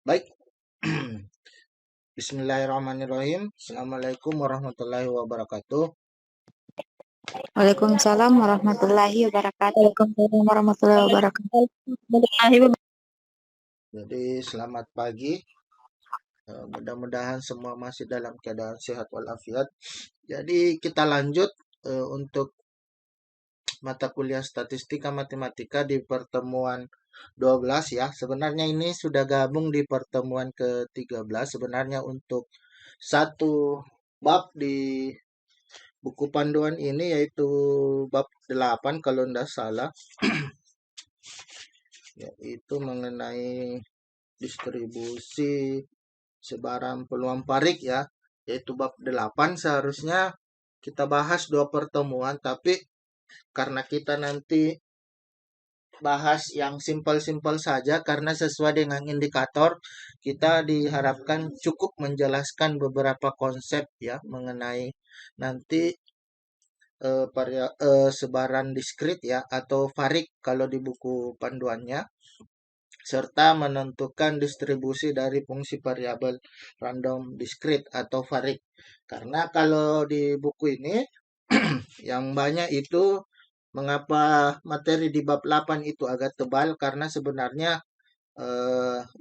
Baik, Bismillahirrahmanirrahim. Assalamualaikum warahmatullahi wabarakatuh. Waalaikumsalam warahmatullahi wabarakatuh. Waalaikumsalam warahmatullahi wabarakatuh. Jadi selamat pagi. Mudah-mudahan semua masih dalam keadaan sehat walafiat. Jadi kita lanjut untuk mata kuliah statistika matematika di pertemuan 12 ya. Sebenarnya ini sudah gabung di pertemuan ke-13. Sebenarnya untuk satu bab di buku panduan ini yaitu bab 8 kalau tidak salah, yaitu mengenai distribusi sebaran peluang parik ya, yaitu bab 8. Seharusnya kita bahas 2 pertemuan, tapi karena kita nanti bahas yang simpel-simpel saja karena sesuai dengan indikator, kita diharapkan cukup menjelaskan beberapa konsep ya mengenai nanti sebaran diskrit ya atau varik kalau di buku panduannya, serta menentukan distribusi dari fungsi variabel random diskrit atau varik. Karena kalau di buku ini yang banyak itu mengapa materi di bab 8 itu agak tebal karena sebenarnya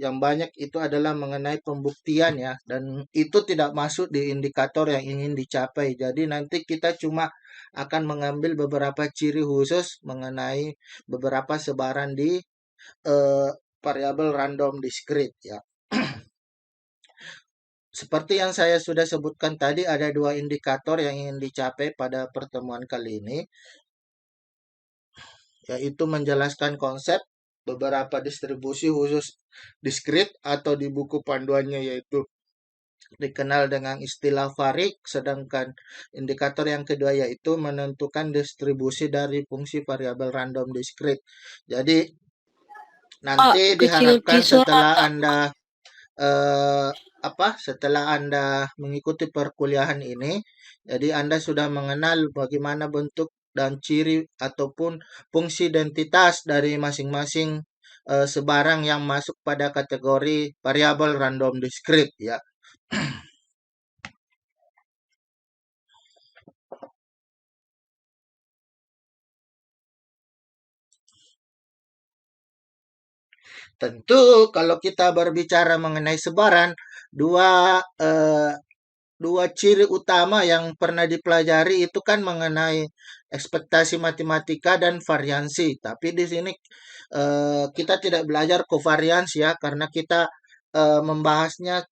yang banyak itu adalah mengenai pembuktian ya, dan itu tidak masuk di indikator yang ingin dicapai. Jadi nanti kita cuma akan mengambil beberapa ciri khusus mengenai beberapa sebaran di eh, variabel random diskrit ya. Seperti yang saya sudah sebutkan tadi, ada 2 indikator yang ingin dicapai pada pertemuan kali ini, yaitu menjelaskan konsep beberapa distribusi khusus diskrit atau di buku panduannya yaitu dikenal dengan istilah varik, sedangkan indikator yang kedua yaitu menentukan distribusi dari fungsi variabel random diskrit. Jadi nanti Kecil diharapkan suara eh, setelah Anda mengikuti perkuliahan ini, jadi Anda sudah mengenal bagaimana bentuk dan ciri ataupun fungsi identitas dari masing-masing sebarang yang masuk pada kategori variabel random diskrit ya. Tentu kalau kita berbicara mengenai sebaran, dua eh, dua ciri utama yang pernah dipelajari itu kan mengenai ekspektasi matematika dan variansi. Tapi di sini kita tidak belajar kovariansi ya, karena kita membahasnya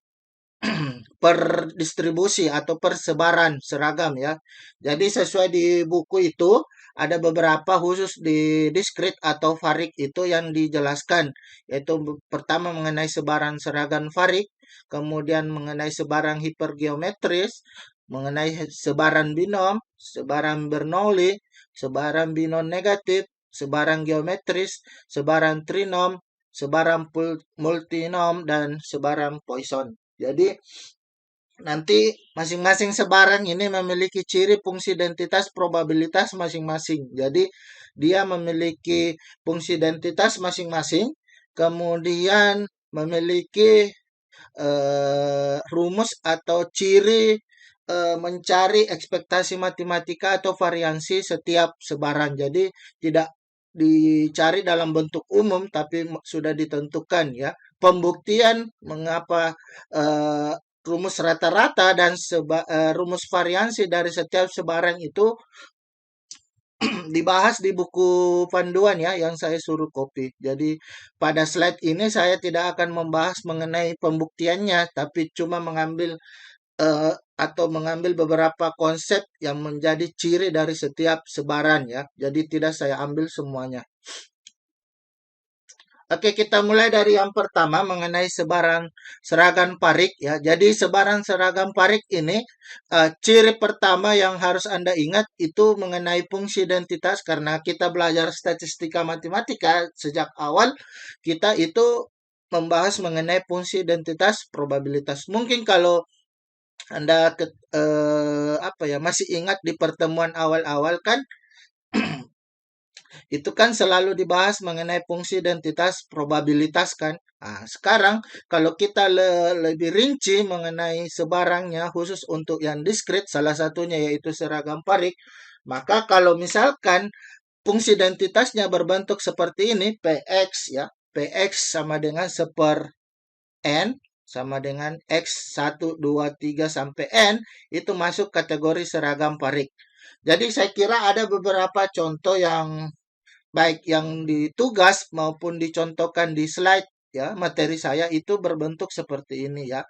per distribusi atau persebaran seragam ya. Jadi sesuai di buku itu ada beberapa khusus di diskrit atau varik itu yang dijelaskan, yaitu pertama mengenai sebaran seragam varik, kemudian mengenai sebaran hipergeometris, mengenai sebaran binom, sebaran Bernoulli, sebaran binom negatif, sebaran geometris, sebaran trinom, sebaran multinom, dan sebaran Poisson. Jadi nanti masing-masing sebaran ini memiliki ciri fungsi identitas probabilitas masing-masing. Jadi dia memiliki fungsi identitas masing-masing, kemudian memiliki rumus atau ciri mencari ekspektasi matematika atau variansi setiap sebaran. Jadi tidak dicari dalam bentuk umum, tapi sudah ditentukan ya. Pembuktian mengapa eh, rumus rata-rata dan rumus variansi dari setiap sebaran itu dibahas di buku panduan ya yang saya suruh copy. Jadi pada slide ini saya tidak akan membahas mengenai pembuktiannya, tapi cuma mengambil atau mengambil beberapa konsep yang menjadi ciri dari setiap sebaran ya. Jadi tidak saya ambil semuanya. Oke, kita mulai dari yang pertama mengenai sebaran seragam parik ya. Jadi sebaran seragam parik ini ciri pertama yang harus Anda ingat itu mengenai fungsi identitas, karena kita belajar statistika matematika sejak awal kita itu membahas mengenai fungsi identitas probabilitas. Mungkin kalau Anda masih ingat di pertemuan awal-awal kan Itu kan selalu dibahas mengenai fungsi identitas probabilitas kan. Nah, sekarang kalau kita lebih rinci mengenai sebarangnya khusus untuk yang diskrit, salah satunya yaitu seragam parik, maka kalau misalkan fungsi identitasnya berbentuk seperti ini, Px ya, Px sama dengan seper N sama dengan X 1, 2, 3 sampai N, itu masuk kategori seragam parik. Jadi saya kira ada beberapa contoh yang baik yang ditugas maupun dicontohkan di slide ya, materi saya itu berbentuk seperti ini ya.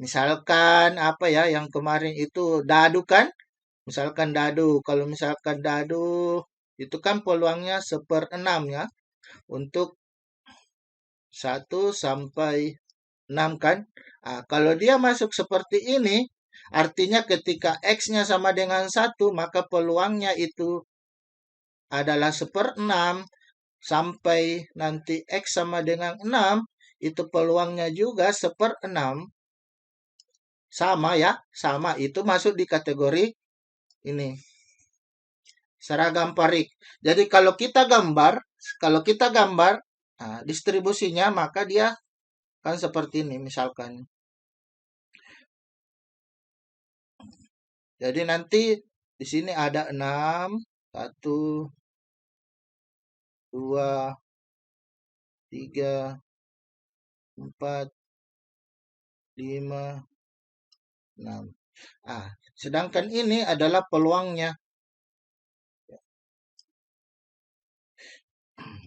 Misalkan apa ya yang kemarin itu dadu kan? Misalkan dadu, kalau misalkan dadu itu kan peluangnya 1/6 ya untuk 1 sampai 6 kan. Nah, kalau dia masuk seperti ini, artinya ketika X-nya sama dengan 1, maka peluangnya itu adalah 1/6 sampai nanti X sama dengan 6, itu peluangnya juga 1/6. Sama ya, sama. Itu masuk di kategori ini, seragam parik. Jadi kalau kita gambar, nah, distribusinya maka dia kan seperti ini misalkan. Jadi nanti di sini ada 6, 1, 2, 3, 4, 5, 6. Ah, sedangkan ini adalah peluangnya.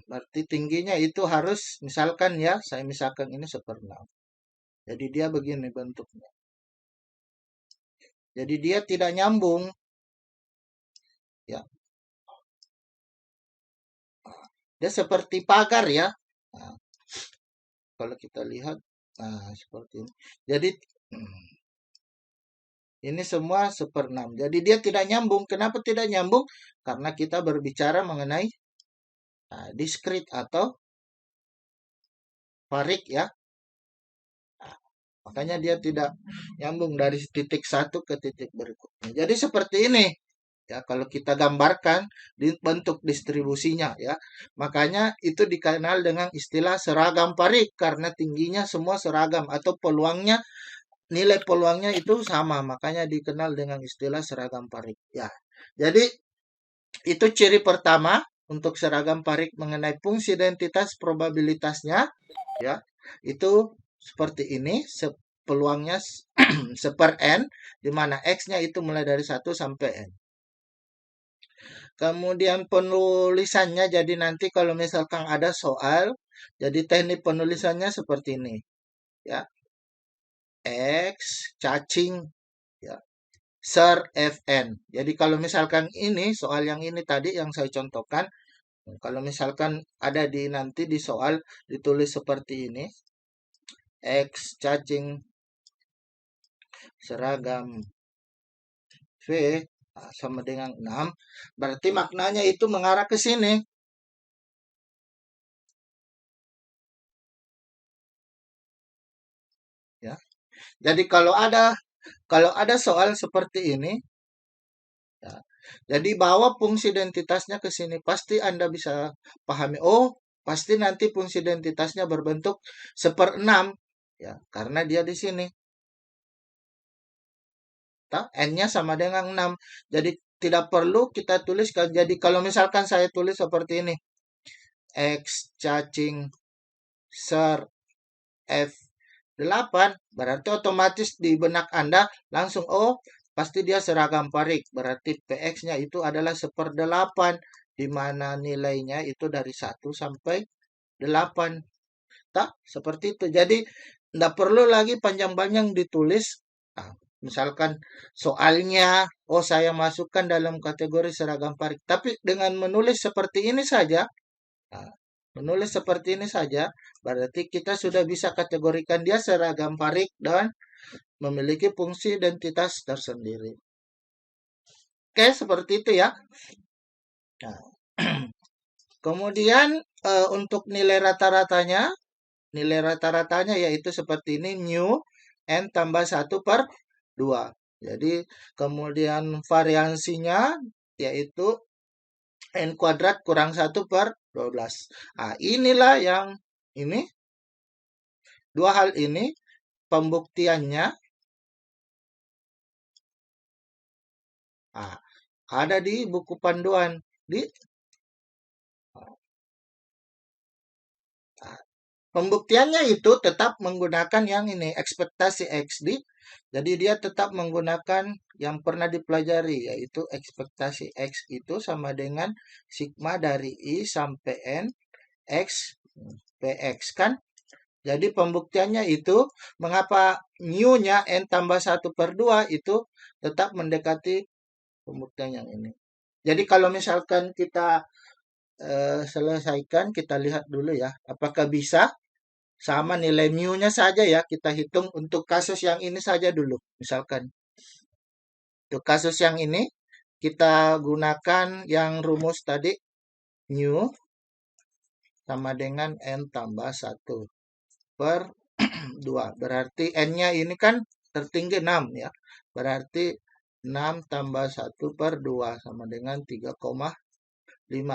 Berarti tingginya itu harus misalkan ya, saya misalkan ini 1/6. Jadi dia begini bentuknya. Jadi dia tidak nyambung ya. Dia seperti pagar ya. Nah, kalau kita lihat, nah seperti ini. Jadi ini semua 1/6. Jadi dia tidak nyambung. Kenapa tidak nyambung? Karena kita berbicara mengenai diskrit atau parik ya. Nah, makanya dia tidak nyambung dari titik satu ke titik berikutnya. Jadi seperti ini. Ya, kalau kita gambarkan di bentuk distribusinya ya. Makanya itu dikenal dengan istilah seragam parik karena tingginya semua seragam atau peluangnya nilai peluangnya itu sama, makanya dikenal dengan istilah seragam parik. Ya. Jadi itu ciri pertama untuk seragam parik mengenai fungsi identitas probabilitasnya ya. Itu seperti ini, peluangnya 1/n di mana X-nya itu mulai dari 1 sampai N. Kemudian penulisannya jadi nanti kalau misalkan ada soal, jadi teknik penulisannya seperti ini. Ya. X cacing ya. Ser Fn. Jadi kalau misalkan ini soal yang ini tadi yang saya contohkan, kalau misalkan ada di nanti di soal ditulis seperti ini, X cacing seragam V sama dengan 6, berarti maknanya itu mengarah ke sini. Ya. Jadi kalau ada soal seperti ini, ya, jadi bawa fungsi identitasnya ke sini, pasti Anda bisa pahami. Oh, pasti nanti fungsi identitasnya berbentuk 1/6, ya, karena dia di sini. N-nya sama dengan 6. Jadi tidak perlu kita tuliskan. Jadi kalau misalkan saya tulis seperti ini, X cacing ser F8, berarti otomatis di benak Anda langsung, oh pasti dia seragam parik. Berarti PX-nya itu adalah 1/8, di mana nilainya itu dari 1 sampai 8. Seperti itu. Jadi tidak perlu lagi panjang-panjang ditulis. Misalkan soalnya, oh saya masukkan dalam kategori seragam parik. Tapi dengan menulis seperti ini saja, berarti kita sudah bisa kategorikan dia seragam parik dan memiliki fungsi identitas tersendiri. Oke, seperti itu ya. Nah, kemudian untuk nilai rata-ratanya yaitu seperti ini, mu n tambah 1/2. Jadi kemudian variansinya yaitu N kuadrat kurang 1 per 12. Nah, inilah yang ini. Dua hal ini pembuktiannya ada di buku panduan. Di Pembuktiannya itu tetap menggunakan yang ini, ekspektasi XD. Jadi dia tetap menggunakan yang pernah dipelajari, yaitu ekspektasi X itu sama dengan sigma dari I sampai N X PX kan. Jadi pembuktiannya itu, mengapa mu-nya N tambah 1 per 2 itu tetap mendekati pembuktian yang ini. Jadi kalau misalkan kita selesaikan, kita lihat dulu ya, apakah bisa sama nilai mu-nya saja ya, kita hitung untuk kasus yang ini saja dulu. Misalkan, untuk kasus yang ini, kita gunakan yang rumus tadi, mu sama dengan N tambah 1 per 2. Berarti N-nya ini kan tertinggi 6 ya. Berarti 6 tambah 1 per 2 sama dengan 3,5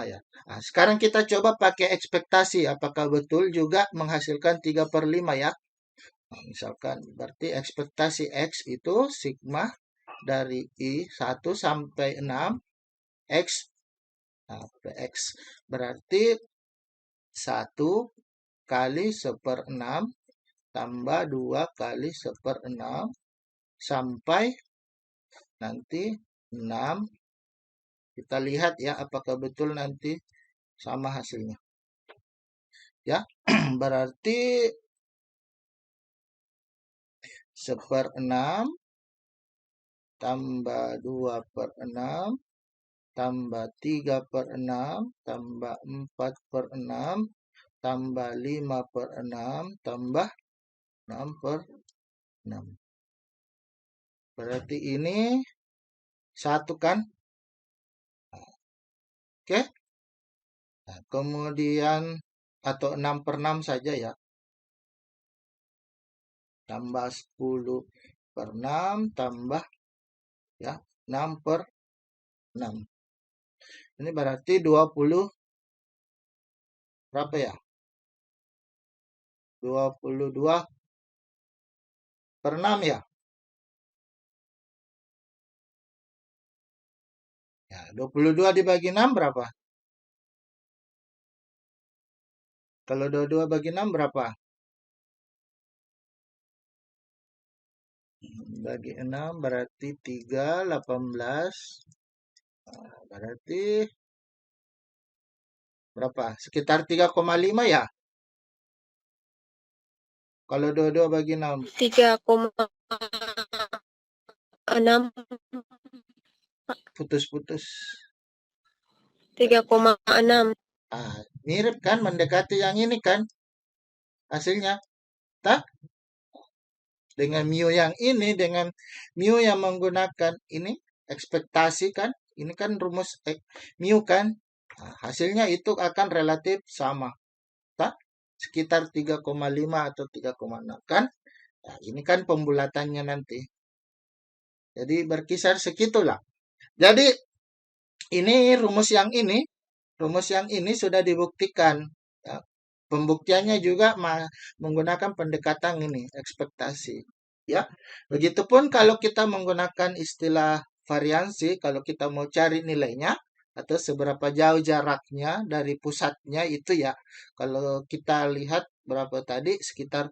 ya. Nah, sekarang kita coba pakai ekspektasi. Apakah betul juga menghasilkan 3 per 5 ya. Nah, misalkan berarti ekspektasi X itu sigma dari I 1 sampai 6 X. Nah, PX berarti 1 kali 1/6 tambah 2 kali 1/6 sampai nanti 6. Kita lihat ya apakah betul nanti sama hasilnya. Ya, berarti 1/6 tambah 2/6 tambah 3/6 tambah 4/6 tambah 5/6 tambah 6/6. Berarti ini 1 kan? Oke. Nah, kemudian atau 6/6 saja ya. Tambah 10/6 tambah ya 6/6. Ini berarti 20 berapa ya? 22/6 ya. Ya, 22 dibagi 6 berapa? Kalau 22 bagi 6 berapa? Bagi 6 berarti 3, 18. Nah, berarti berapa? Sekitar 3,5 ya? Kalau 22 bagi 6. 3,6. Putus-putus. 3,6. Mirip kan? Mendekati yang ini kan? Hasilnya. Tak? Dengan mu yang ini, dengan mu yang menggunakan ini, ekspektasi kan? Ini kan rumus mu kan? Nah, hasilnya itu akan relatif sama. Tak? Sekitar 3,5 atau 3,6 kan? Nah, ini kan pembulatannya nanti. Jadi berkisar segitulah. Jadi ini rumus yang ini sudah dibuktikan. Ya. Pembuktiannya juga menggunakan pendekatan ini, ekspektasi. Ya, begitupun kalau kita menggunakan istilah variansi, kalau kita mau cari nilainya atau seberapa jauh jaraknya dari pusatnya itu ya. Kalau kita lihat berapa tadi sekitar,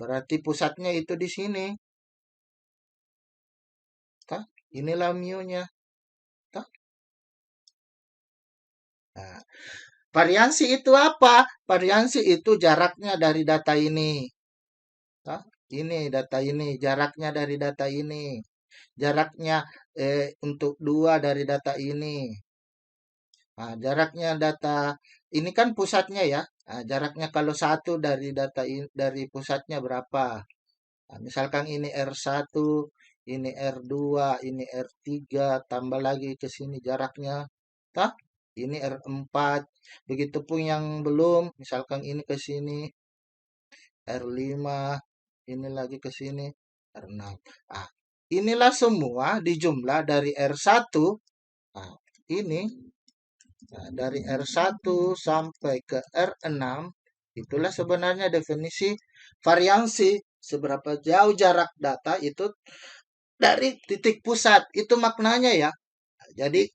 berarti pusatnya itu di sini. Tah? Inilah mu-nya. Tah? Nah, variansi itu apa? Variansi itu jaraknya dari data ini. Tah? Ini data ini, jaraknya dari data ini. Jaraknya untuk 2 dari data ini. Nah, jaraknya data ini kan pusatnya ya. Nah, jaraknya kalau 1 dari data dari pusatnya berapa? Nah, misalkan ini R1, ini R2, ini R3, tambah lagi ke sini jaraknya. Tah? Ini R4. Begitupun yang belum, misalkan ini ke sini R5, ini lagi ke sini R6. Ah, inilah semua dijumlah dari R1. Nah, ini Nah, dari R1 sampai ke R6, itulah sebenarnya definisi variansi. Seberapa jauh jarak data itu dari titik pusat. Itu maknanya ya. Jadi,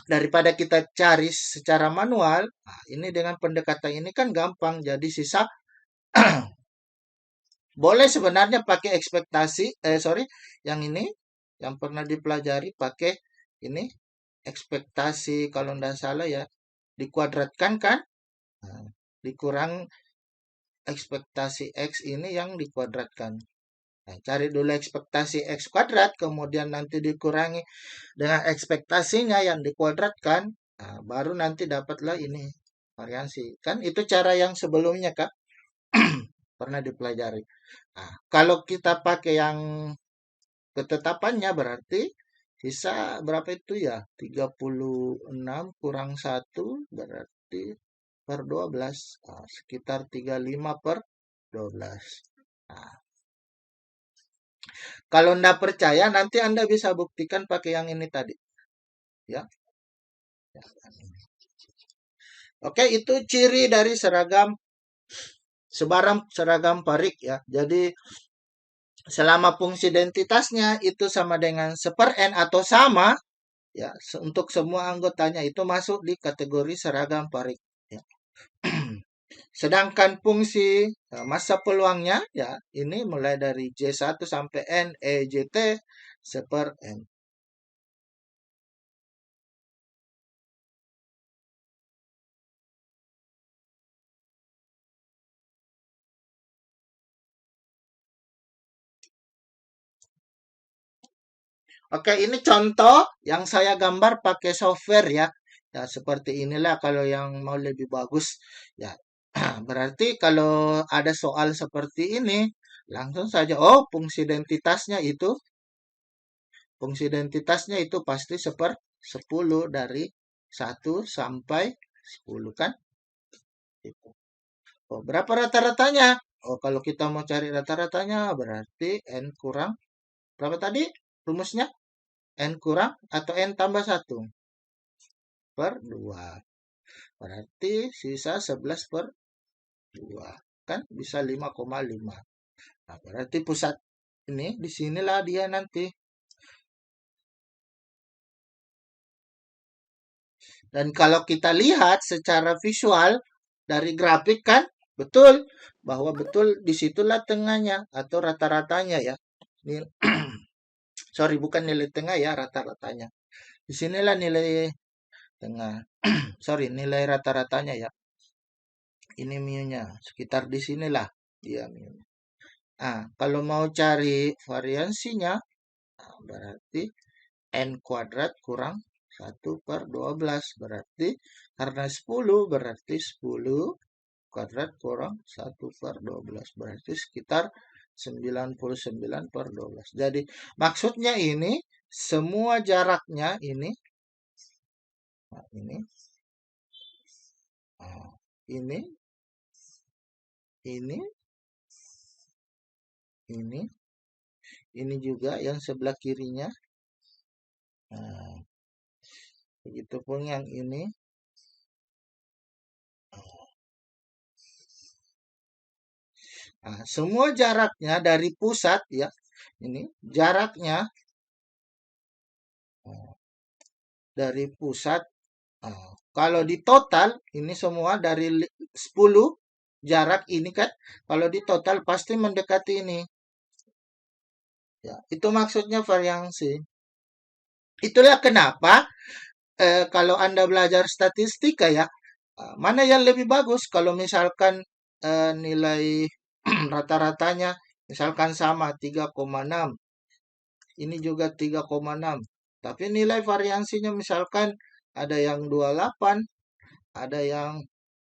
daripada kita cari secara manual, nah, ini dengan pendekatan ini kan gampang. Jadi, sisa boleh sebenarnya pakai ekspektasi, yang ini, yang pernah dipelajari pakai ini, ekspektasi kalau tidak salah ya, dikuadratkan kan, nah, dikurang ekspektasi X ini yang dikuadratkan. Nah, cari dulu ekspektasi X kuadrat, kemudian nanti dikurangi dengan ekspektasinya yang dikuadratkan, nah, baru nanti dapatlah ini, variansi. Kan itu cara yang sebelumnya, Kak, pernah dipelajari. Nah, kalau kita pakai yang ketetapannya berarti sisa berapa itu ya? 36 kurang 1 berarti per 12. Nah, sekitar 35 per 12. Nah, kalau Anda percaya, nanti Anda bisa buktikan pakai yang ini tadi. Ya. Oke, itu ciri dari seragam parik ya. Jadi, selama fungsi identitasnya itu sama dengan 1/n atau sama, ya, untuk semua anggotanya itu masuk di kategori seragam parik. Ya. Sedangkan fungsi massa peluangnya, ya, ini mulai dari J1 sampai N, E, J, T, 1/n. Oke, ini contoh yang saya gambar pakai software ya. Ya, seperti inilah kalau yang mau lebih bagus. Ya, berarti kalau ada soal seperti ini, langsung saja, oh, fungsi identitasnya itu pasti 10 dari 1 sampai 10 kan? Itu. Oh, berapa rata-ratanya? Oh, kalau kita mau cari rata-ratanya berarti N kurang, berapa tadi rumusnya? N kurang atau N tambah 1 per 2. Berarti sisa 11 per 2. Kan bisa 5,5. Nah, berarti pusat ini disinilah dia nanti. Dan kalau kita lihat secara visual dari grafik kan, betul bahwa betul disitulah tengahnya atau rata-ratanya ya. Sorry, bukan nilai tengah ya, rata-ratanya. Disinilah nilai tengah. Sorry, nilai rata-ratanya ya. Ini mu-nya, sekitar di sinilah dia mu-nya. Nah, kalau mau cari variansinya, nah, berarti N kuadrat kurang 1 per 12. Berarti karena 10, berarti 10 kuadrat kurang 1 per 12. Berarti sekitar 99 per 12. Jadi maksudnya ini, semua jaraknya ini, nah, ini, nah, ini, ini juga yang sebelah kirinya. Nah, begitupun yang ini. Nah, semua jaraknya dari pusat ya. Ini jaraknya dari pusat. Nah, kalau di total ini semua dari 10 jarak ini kan, kalau di total pasti mendekati ini. Ya, itu maksudnya variansi. Itulah kenapa kalau Anda belajar statistika ya, mana yang lebih bagus kalau misalkan nilai rata-ratanya misalkan sama 3,6. Ini juga 3,6. Tapi nilai variansinya misalkan ada yang 28, ada yang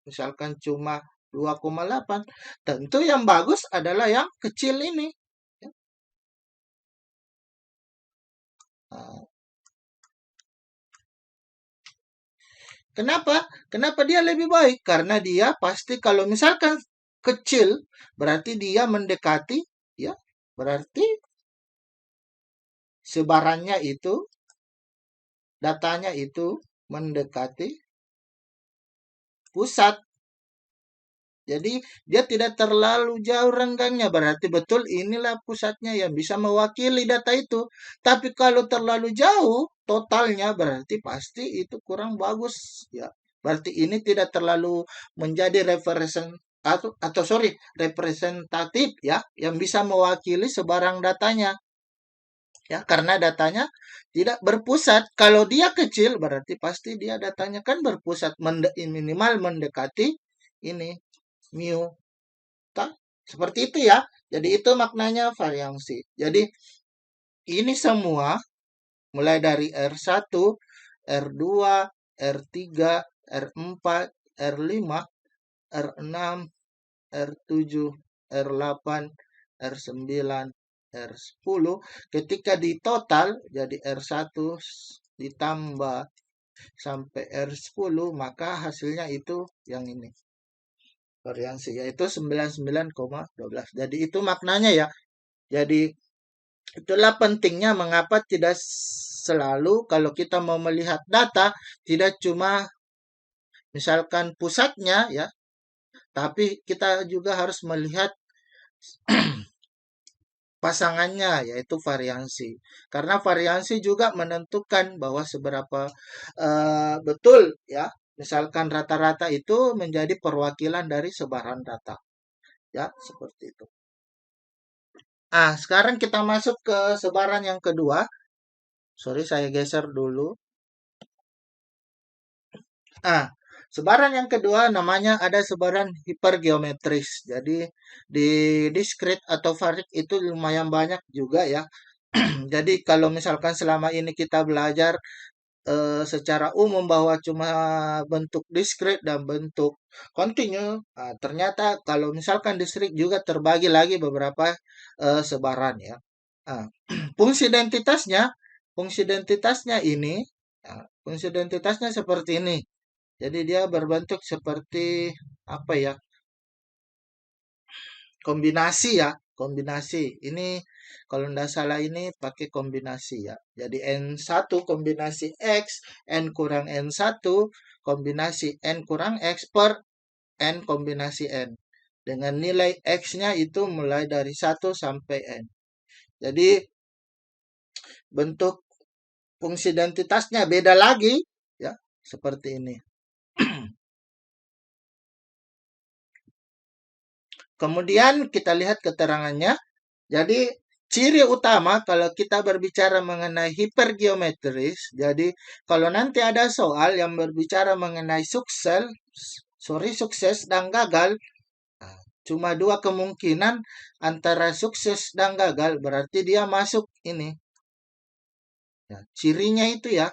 misalkan cuma 2,8. Tentu yang bagus adalah yang kecil ini. Nah, kenapa? Kenapa dia lebih baik? Karena dia pasti kalau misalkan kecil, berarti dia mendekati, ya, berarti sebarannya itu, datanya itu mendekati pusat. Jadi dia tidak terlalu jauh renggangnya, berarti betul inilah pusatnya yang bisa mewakili data itu. Tapi kalau terlalu jauh totalnya berarti pasti itu kurang bagus ya. Berarti ini tidak terlalu menjadi representatif ya, yang bisa mewakili sebarang datanya. Ya, karena datanya tidak berpusat. Kalau dia kecil berarti pasti dia datanya kan berpusat, minimal mendekati ini mu. Seperti itu ya. Jadi itu maknanya variansi. Jadi ini semua mulai dari R1, R2, R3, R4, R5, R6, R7, R8, R9, R10 ketika ditotal jadi R1 ditambah sampai R10 maka hasilnya itu yang ini. Variansi yaitu 99,12. Jadi itu maknanya ya. Jadi itulah pentingnya mengapa tidak selalu kalau kita mau melihat data tidak cuma misalkan pusatnya ya, tapi kita juga harus melihat pasangannya yaitu variansi. Karena variansi juga menentukan bahwa seberapa betul ya. Misalkan rata-rata itu menjadi perwakilan dari sebaran data. Ya, seperti itu. Sekarang kita masuk ke sebaran yang kedua. Sorry, saya geser dulu. Sebaran yang kedua namanya ada sebaran hipergeometris. Jadi di discrete atau varik itu lumayan banyak juga ya. Jadi kalau misalkan selama ini kita belajar secara umum bahwa cuma bentuk discrete dan bentuk continue, ternyata kalau misalkan discrete juga terbagi lagi beberapa sebaran ya. Fungsi identitasnya ini, fungsi identitasnya seperti ini. Jadi dia berbentuk seperti apa ya? Kombinasi ya, kombinasi. Ini kalau tidak salah ini pakai kombinasi ya. Jadi N1 kombinasi X, N kurang N1, kombinasi N kurang X per N kombinasi N. Dengan nilai X-nya itu mulai dari 1 sampai N. Jadi bentuk fungsi identitasnya beda lagi ya, seperti ini. Kemudian kita lihat keterangannya. Jadi ciri utama kalau kita berbicara mengenai hipergeometris, jadi kalau nanti ada soal yang berbicara mengenai sukses dan gagal, cuma dua kemungkinan antara sukses dan gagal, berarti dia masuk ini. Ya, cirinya itu ya.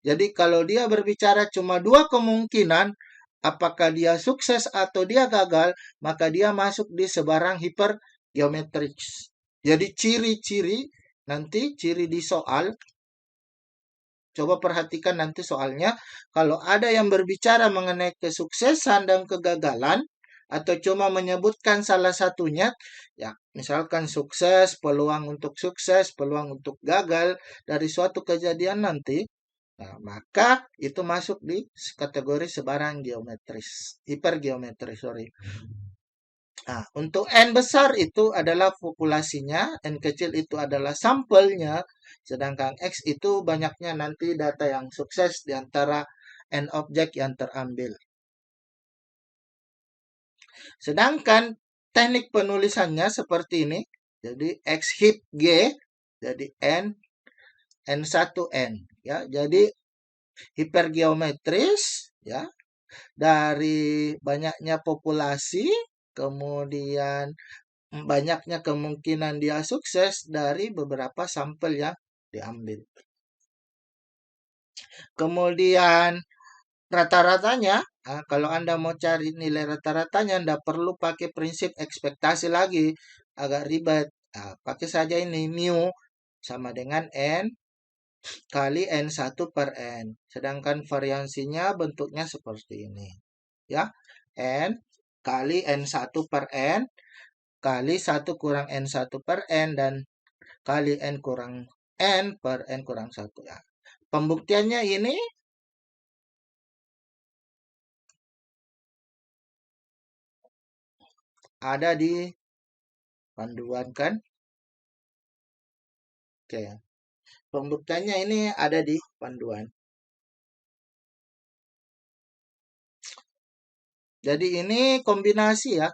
Jadi kalau dia berbicara cuma dua kemungkinan, apakah dia sukses atau dia gagal, maka dia masuk di sebarang hipergeometris. Jadi ciri-ciri nanti ciri di soal, coba perhatikan nanti soalnya, kalau ada yang berbicara mengenai kesuksesan dan kegagalan, atau cuma menyebutkan salah satunya, ya misalkan sukses, peluang untuk gagal dari suatu kejadian nanti, nah, maka itu masuk di kategori sebaran geometris, hipergeometris, sorry. Nah, untuk N besar itu adalah populasinya, N kecil itu adalah sampelnya, sedangkan X itu banyaknya nanti data yang sukses di antara N objek yang terambil. Sedangkan teknik penulisannya seperti ini, jadi X hip G, jadi N1N, ya, jadi hipergeometris, ya, dari banyaknya populasi, kemudian banyaknya kemungkinan dia sukses dari beberapa sampel yang diambil. Kemudian rata-ratanya, kalau Anda mau cari nilai rata-ratanya, Anda perlu pakai prinsip ekspektasi lagi, agak ribet. Pakai saja ini, mu sama dengan N kali N1 per N. Sedangkan variansinya bentuknya seperti ini. Ya, N kali N1 per N kali 1 kurang N1 per N dan kali N kurang N per N kurang 1. Ya. Pembuktiannya ini ada di panduan kan? Oke. Pembuktiannya ini ada di panduan. Jadi ini kombinasi ya.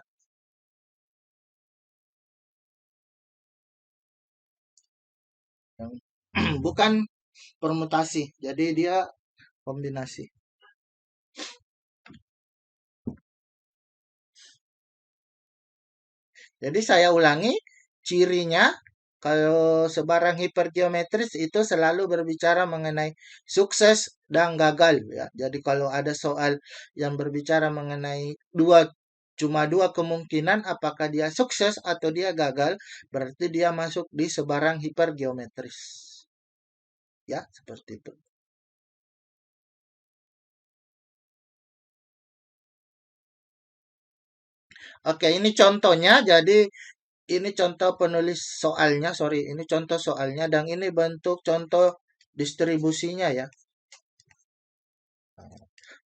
Bukan permutasi. Jadi dia kombinasi. Jadi saya ulangi, cirinya kalau sebarang hipergeometris itu selalu berbicara mengenai sukses dan gagal ya. Jadi kalau ada soal yang berbicara mengenai cuma dua kemungkinan apakah dia sukses atau dia gagal, berarti dia masuk di sebarang hipergeometris. Ya, seperti itu. Oke, ini contohnya. Jadi ini contoh penulis soalnya, sorry, ini contoh soalnya dan ini bentuk contoh distribusinya ya.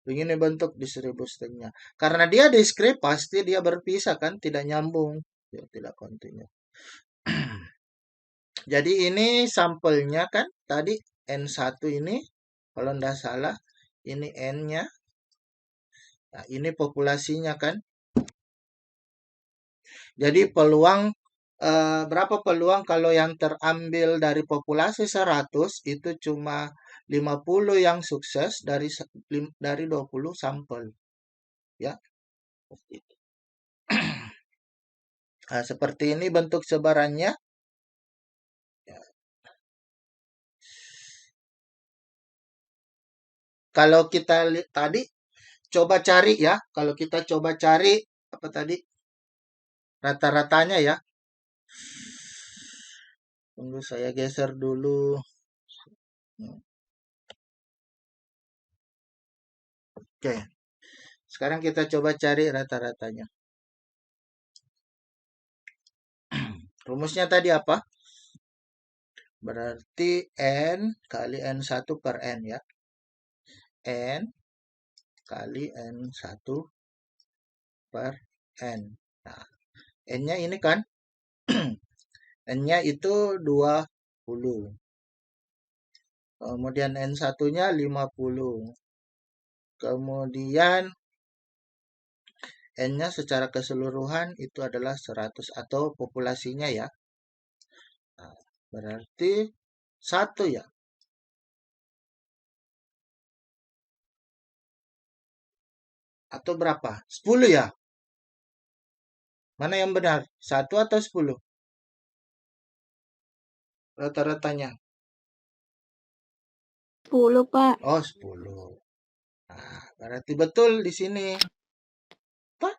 Begini bentuk distribusinya. Karena dia diskrit, pasti dia berpisah kan, tidak nyambung, ya, tidak kontinu. Jadi ini sampelnya kan, tadi N1 ini, kalau tidak salah, ini N-nya. Nah, ini populasinya kan. Jadi berapa peluang kalau yang terambil dari populasi 100 itu cuma 50 yang sukses dari 20 sampel. Ya. Nah, seperti ini bentuk sebarannya. Ya. Kalau kita tadi coba cari ya, kalau kita coba cari apa tadi rata-ratanya ya. Tunggu saya geser dulu. Oke. Sekarang kita coba cari rata-ratanya. Rumusnya tadi apa? Berarti N kali N1 per N ya. N kali N1 per N. Nah, N-nya ini kan. N-nya itu 20. Kemudian N1-nya 50. Kemudian N-nya secara keseluruhan itu adalah 100 atau populasinya ya. Nah, berarti 1 ya. Atau berapa? 10 ya? Mana yang benar? 1 atau 10? Rata-ratanya. 10, Pak. Oh, 10. Nah, berarti betul di sini. Pak.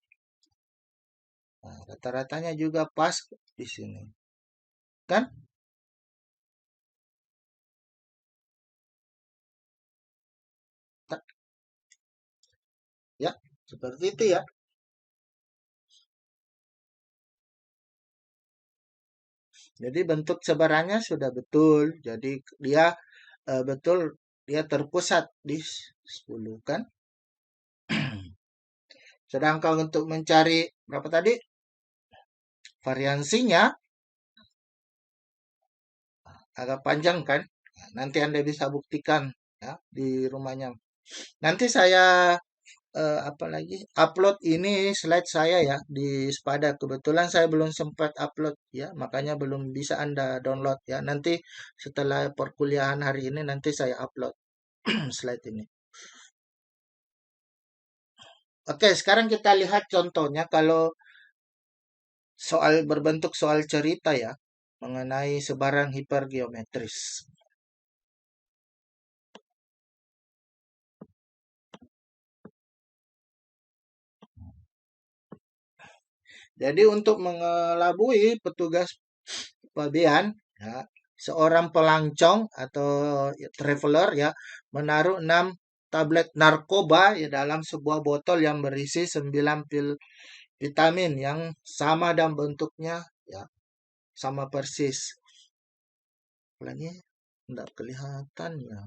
Nah, rata-ratanya juga pas di sini. Kan? Ya, seperti itu ya. Jadi bentuk sebarannya sudah betul. Jadi dia betul dia terpusat di 10 kan. Sedangkan untuk mencari berapa tadi? Variansinya agak panjang kan. Nah, nanti Anda bisa buktikan ya di rumahnya. Nanti saya apa lagi? Upload ini slide saya ya di Spada. Kebetulan saya belum sempat upload ya, makanya belum bisa Anda download ya. Nanti setelah perkuliahan hari ini nanti saya upload slide ini. Oke, sekarang kita lihat contohnya kalau soal berbentuk soal cerita ya mengenai sebarang hipergeometris. Jadi untuk mengelabui petugas pabean ya, seorang pelancong atau traveler ya menaruh 6 tablet narkoba ya dalam sebuah botol yang berisi 9 pil vitamin yang sama dan bentuknya ya sama persis. Lagi tidak kelihatan ya.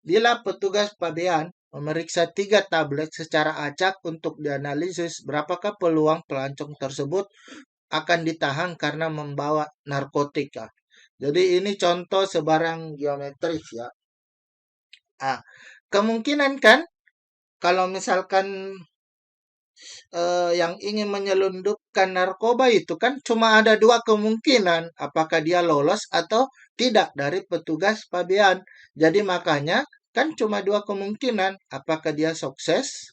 Bila petugas pabean memeriksa 3 tablet secara acak untuk dianalisis, berapakah peluang pelancong tersebut akan ditahan karena membawa narkotika. Jadi ini contoh sebarang geometris ya. Kemungkinan kan kalau misalkan yang ingin menyelundupkan narkoba itu kan cuma ada 2 kemungkinan, apakah dia lolos atau tidak dari petugas pabean. Jadi makanya kan cuma 2 kemungkinan, apakah dia sukses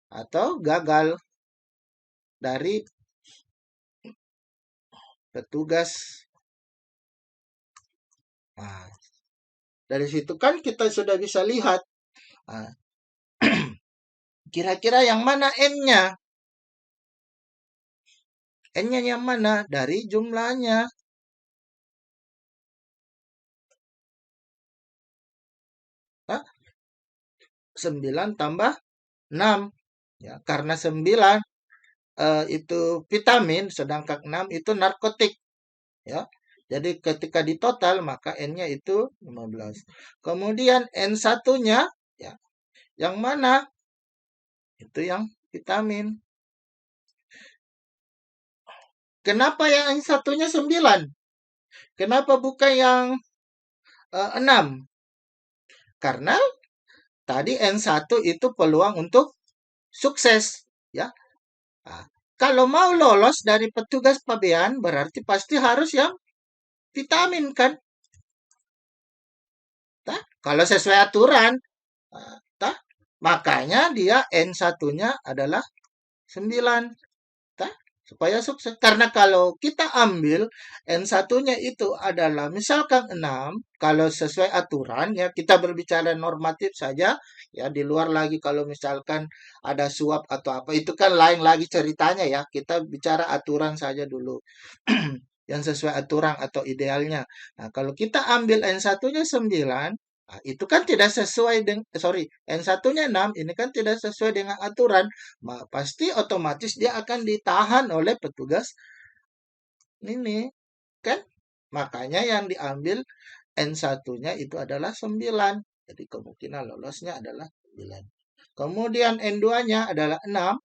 atau gagal dari petugas. Nah, dari situ kan kita sudah bisa lihat kira-kira yang mana N-nya. N-nya yang mana? Dari jumlahnya. 9 tambah 6. Ya, karena 9 itu vitamin, sedangkan 6 itu narkotik. Ya. Jadi ketika ditotal maka N-nya itu 15. Kemudian N1-nya ya, yang mana? Itu yang vitamin. Kenapa yang N1-nya 9? Kenapa bukan yang 6? Karena tadi N1 itu peluang untuk sukses, ya. Nah, kalau mau lolos dari petugas pabean berarti pasti harus yang vitamin kan? Kalau sesuai aturan, makanya dia N1-nya adalah 9. Supaya sukses. Karena kalau kita ambil N1-nya itu adalah misalkan 6, kalau sesuai aturan ya kita berbicara normatif saja, ya di luar lagi kalau misalkan ada suap atau apa itu kan lain lagi ceritanya ya. Kita bicara aturan saja dulu. Yang sesuai aturan atau idealnya. Nah, kalau kita ambil N1-nya 9, nah, itu kan tidak sesuai dengan N1-nya 6, ini kan tidak sesuai dengan aturan. Pasti otomatis dia akan ditahan oleh petugas ini, kan? Makanya yang diambil N1-nya itu adalah 9. Jadi kemungkinan lolosnya adalah 9. Kemudian N2-nya adalah 6.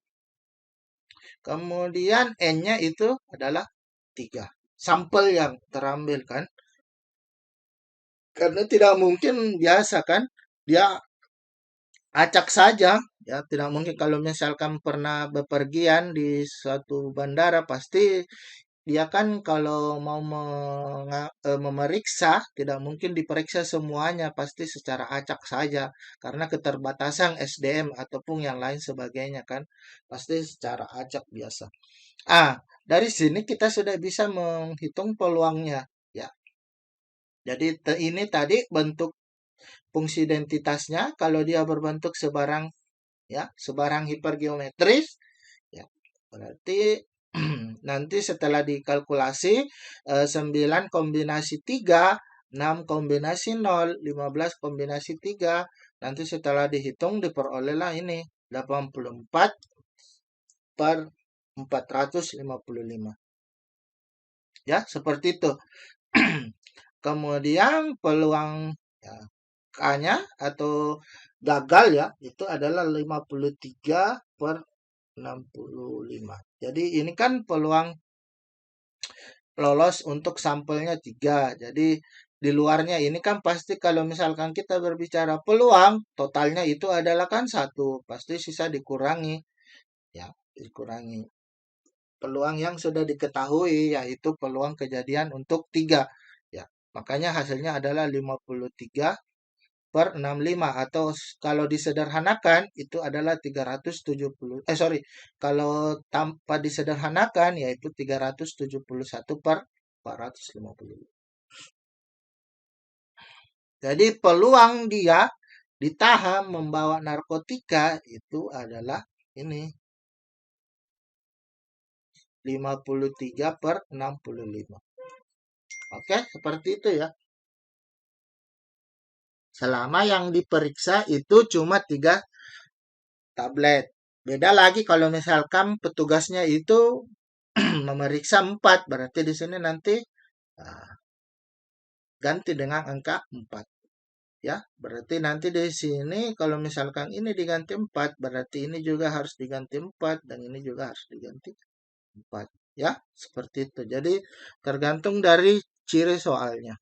Kemudian N-nya itu adalah 3. Sampel yang terambil kan. Karena tidak mungkin biasa kan. Dia acak saja. Ya, tidak mungkin kalau misalkan pernah bepergian di suatu bandara pasti dia kan kalau mau memeriksa tidak mungkin diperiksa semuanya pasti secara acak saja karena keterbatasan SDM ataupun yang lain sebagainya kan pasti secara acak biasa. Dari sini kita sudah bisa menghitung peluangnya ya. Jadi ini tadi bentuk fungsi identitasnya kalau dia berbentuk sebarang ya, sebarang hipergeometris ya. Berarti nanti setelah dikalkulasi 9 kombinasi 3, 6 kombinasi 0, 15 kombinasi 3, nanti setelah dihitung diperolehlah ini 84 per 455. Ya, seperti itu. Kemudian peluang ya, K-nya atau gagal ya, itu adalah 53 per 65. Jadi ini kan peluang lolos untuk sampelnya 3. Jadi di luarnya ini kan pasti kalau misalkan kita berbicara peluang, totalnya itu adalah kan 1. Pasti sisa dikurangi. Ya, dikurangi. Peluang yang sudah diketahui yaitu peluang kejadian untuk 3. Ya, makanya hasilnya adalah 53 per 65 atau kalau disederhanakan itu adalah 370 kalau tanpa disederhanakan yaitu 371 per 450. Jadi peluang dia ditahan membawa narkotika itu adalah ini 53 per 65. Oke, seperti itu ya. Selama yang diperiksa itu cuma 3 tablet. Beda lagi kalau misalkan petugasnya itu memeriksa 4, berarti di sini nanti Nah, ganti dengan angka 4. Ya, berarti nanti di sini kalau misalkan ini diganti 4, berarti ini juga harus diganti 4 dan ini juga harus diganti 4. Ya, seperti itu. Jadi tergantung dari ciri soalnya.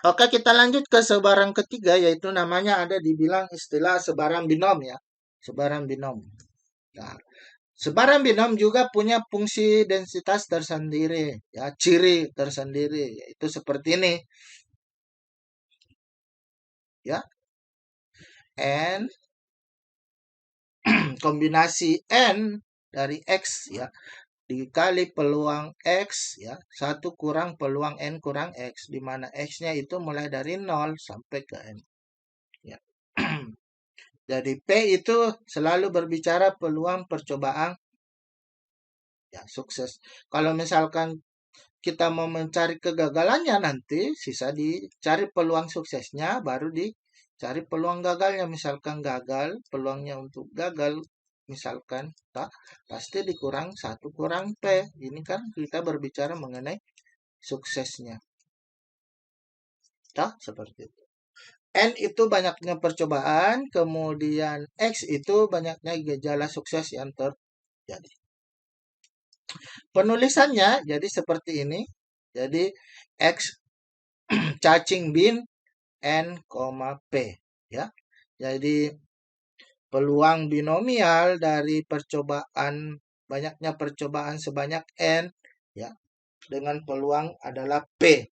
Oke, kita lanjut ke sebarang ketiga, yaitu namanya ada dibilang istilah sebarang binom ya. Sebarang binom. Nah, sebarang binom juga punya fungsi densitas tersendiri, ya, ciri tersendiri, yaitu seperti ini, ya. N kombinasi N dari X ya dikali peluang X ya, 1 kurang peluang N kurang X, di mana X-nya itu mulai dari 0 sampai ke N. Ya. Jadi P itu selalu berbicara peluang percobaan ya sukses. Kalau misalkan kita mau mencari kegagalannya nanti sisa dicari peluang suksesnya baru dicari peluang gagalnya. Misalkan gagal, peluangnya untuk gagal misalkan tak pasti dikurang 1 kurang P. Ini kan kita berbicara mengenai suksesnya. Tak seperti itu. N itu banyaknya percobaan, kemudian X itu banyaknya gejala sukses yang terjadi. Penulisannya jadi seperti ini. Jadi X cacing bin N, P ya. Jadi peluang binomial dari percobaan banyaknya percobaan sebanyak N ya dengan peluang adalah P.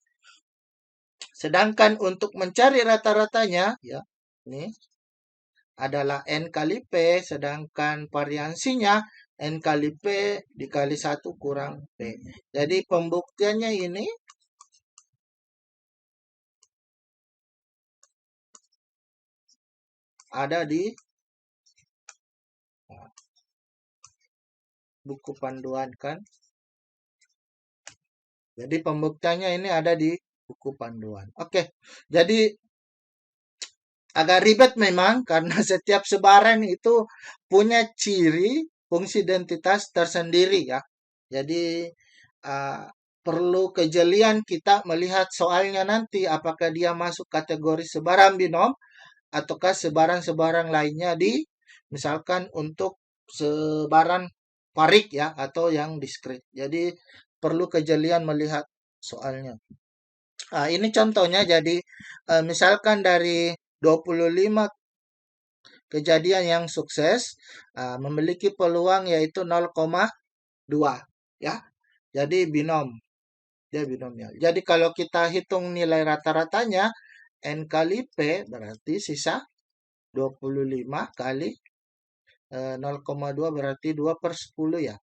Sedangkan untuk mencari rata-ratanya ya ini adalah N kali P, sedangkan variansinya N kali P dikali 1 kurang P. Jadi pembuktiannya ini ada di buku panduan kan. Jadi pembuktiannya ini ada di buku panduan. Oke, jadi agak ribet memang karena setiap sebaran itu punya ciri fungsi identitas tersendiri ya. Jadi uh, perlu kejelian kita melihat soalnya nanti apakah dia masuk kategori sebaran binom ataukah sebaran-sebaran lainnya di misalkan untuk sebaran parik ya atau yang diskrit. Jadi perlu kejelian melihat soalnya. Ini contohnya jadi misalkan dari 25 kejadian yang sukses memiliki peluang yaitu 0,2 ya. Jadi binom. Dia binomial. Jadi kalau kita hitung nilai rata-ratanya N kali P berarti sisa 25 kali 0,2 berarti 2 per 10 ya.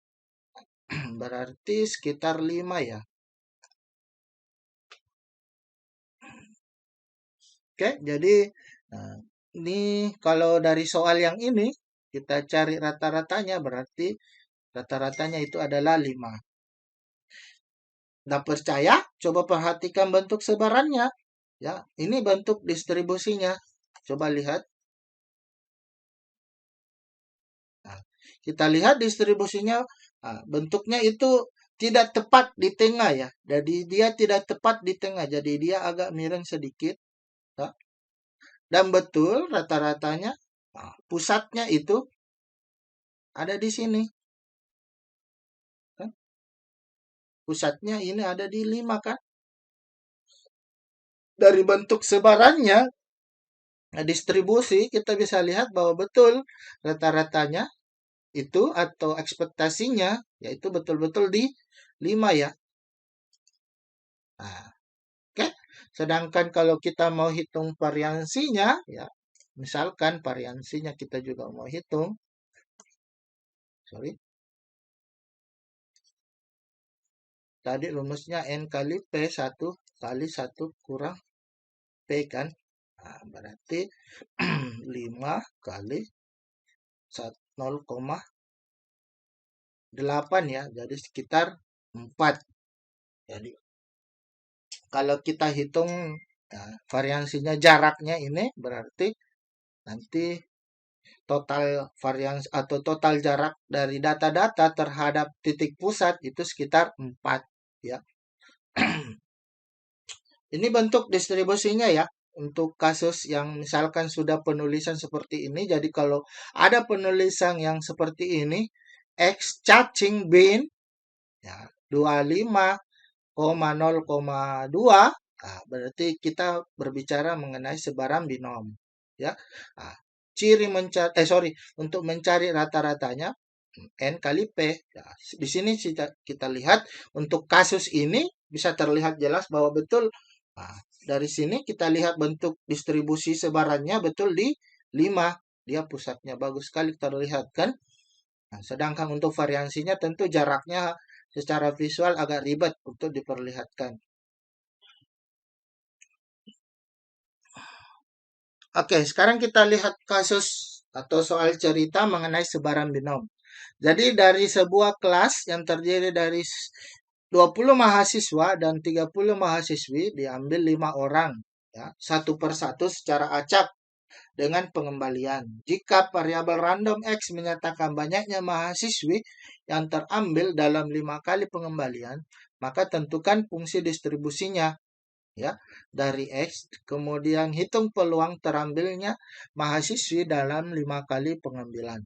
Berarti sekitar 5 ya. Oke, jadi nah, ini kalau dari soal yang ini kita cari rata-ratanya berarti rata-ratanya itu adalah 5. Nggak percaya? Coba perhatikan bentuk sebarannya. Ya, ini bentuk distribusinya. Coba lihat. Nah, kita lihat distribusinya, bentuknya itu tidak tepat di tengah ya. Jadi dia tidak tepat di tengah. Jadi dia agak miring sedikit. Ya. Dan betul rata-ratanya pusatnya itu ada di sini. Kan? Pusatnya ini ada di 5 kan. Dari bentuk sebarannya, distribusi kita bisa lihat bahwa betul rata-ratanya itu atau ekspektasinya yaitu betul-betul di 5 ya. Nah, oke. Sedangkan kalau kita mau hitung variansinya ya, misalkan variansinya kita juga mau hitung. Sorry. Tadi rumusnya N kali P 1 kali 1 kurang P kan. Nah, berarti 5 kali 0,8 ya. Jadi sekitar 4. Jadi kalau kita hitung ya, variansinya jaraknya ini berarti nanti total varians atau total jarak dari data-data terhadap titik pusat itu sekitar 4 ya. Ini bentuk distribusinya ya. Untuk kasus yang misalkan sudah penulisan seperti ini, jadi kalau ada penulisan yang seperti ini, X cacing bean ya 25,0,2, berarti kita berbicara mengenai sebaran binom ya. Nah, untuk mencari rata-ratanya N kali P. Ya, di sini kita lihat untuk kasus ini bisa terlihat jelas bahwa betul. Nah, dari sini kita lihat bentuk distribusi sebarannya betul di 5. Dia pusatnya bagus sekali terlihat kan. Nah, sedangkan untuk variansinya tentu jaraknya secara visual agak ribet untuk diperlihatkan. Oke, sekarang kita lihat kasus atau soal cerita mengenai sebaran binom. Jadi dari sebuah kelas yang terdiri dari 20 mahasiswa dan 30 mahasiswi diambil 5 orang ya, satu persatu secara acak dengan pengembalian. Jika variabel random X menyatakan banyaknya mahasiswi yang terambil dalam 5 kali pengembalian, maka tentukan fungsi distribusinya ya dari X, kemudian hitung peluang terambilnya mahasiswi dalam 5 kali pengambilan.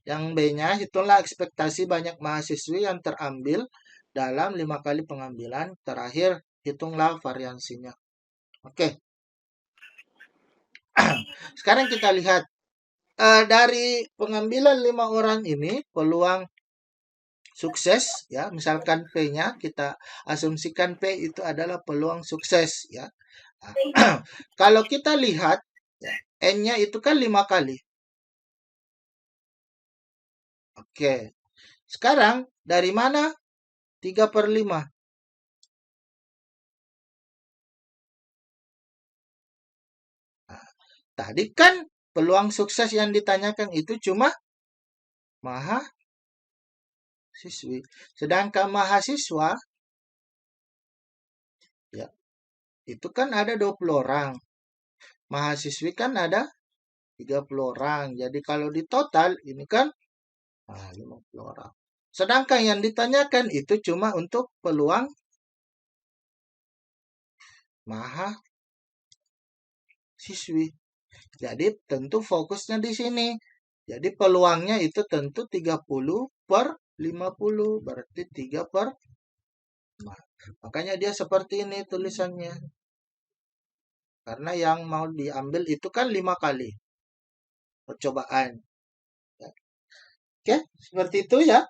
Yang B-nya, hitunglah ekspektasi banyak mahasiswi yang terambil dalam 5 kali pengambilan. Terakhir, hitunglah variansinya. Oke. Sekarang kita lihat dari pengambilan 5 orang ini, peluang sukses ya, misalkan P-nya kita asumsikan P itu adalah peluang sukses ya. Kalau kita lihat ya, N-nya itu kan 5 kali. Oke. Sekarang dari mana 3/5? Nah, tadi kan peluang sukses yang ditanyakan itu cuma mahasiswi. Sedangkan mahasiswa ya, itu kan ada 20 orang. Mahasiswi kan ada 30 orang. Jadi kalau di total ini kan 50 orang. Sedangkan yang ditanyakan itu cuma untuk peluang mahasiswi. Jadi tentu fokusnya di sini. Jadi peluangnya itu tentu 30/50. Berarti 3/5. Makanya dia seperti ini tulisannya. Karena yang mau diambil itu kan 5 kali percobaan. Oke, seperti itu ya.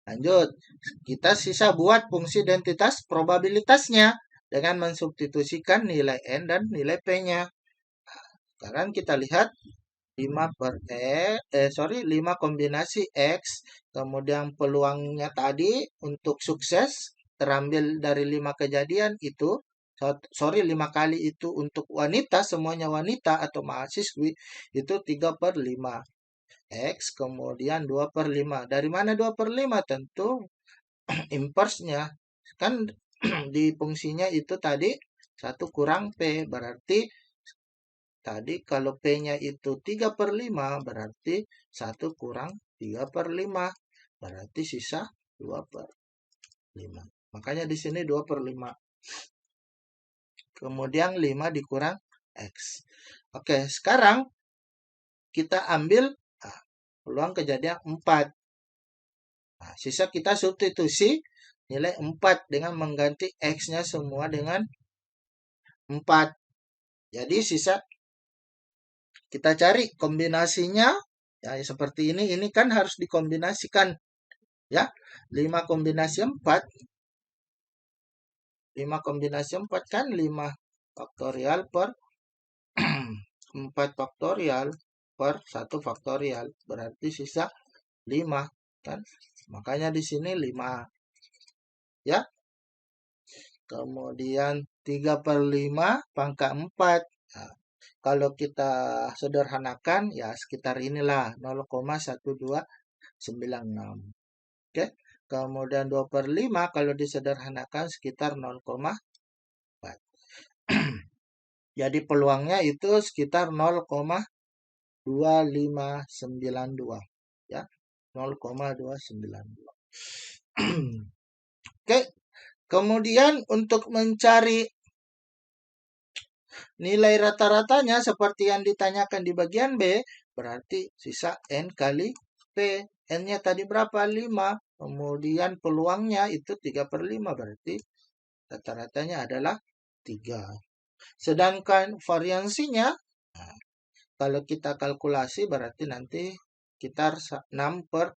Lanjut, kita sisa buat fungsi identitas probabilitasnya dengan mensubstitusikan nilai N dan nilai P-nya. Sekarang kita lihat 5 kombinasi X, kemudian peluangnya tadi untuk sukses terambil dari 5 kejadian itu, 5 kali itu untuk wanita, semuanya wanita atau mahasiswi, itu 3/5. X, kemudian 2/5. Dari mana 2/5? Tentu inverse-nya. Kan di fungsinya itu tadi 1 kurang P, berarti tadi kalau P-nya itu 3/5, berarti 1 kurang 3/5. Berarti sisa 2/5. Makanya di sini 2/5. Kemudian 5 dikurang X. Oke, sekarang kita ambil peluang kejadian 4. Nah, sisa kita substitusi nilai 4 dengan mengganti X-nya semua dengan 4. Jadi sisa kita cari kombinasinya ya seperti ini. Ini kan harus dikombinasikan ya. 5 kombinasi 4. 5 kombinasi 4 kan 5 faktorial per 4 faktorial per 1 faktorial. Berarti sisa 5 kan. Makanya di sini 5. Ya. Kemudian 3/5 pangkat 4. Nah, kalau kita sederhanakan ya sekitar inilah 0,1296. Oke. Kemudian 2/5 kalau disederhanakan sekitar 0,4. Jadi peluangnya itu sekitar 0,2592 ya. 0,292. Oke, kemudian untuk mencari nilai rata-ratanya seperti yang ditanyakan di bagian B, berarti sisa N kali P. N-nya tadi berapa? 5. Kemudian peluangnya itu 3/5, berarti rata-ratanya adalah 3. Sedangkan variansinya, nah, kalau kita kalkulasi berarti nanti sekitar 6/5.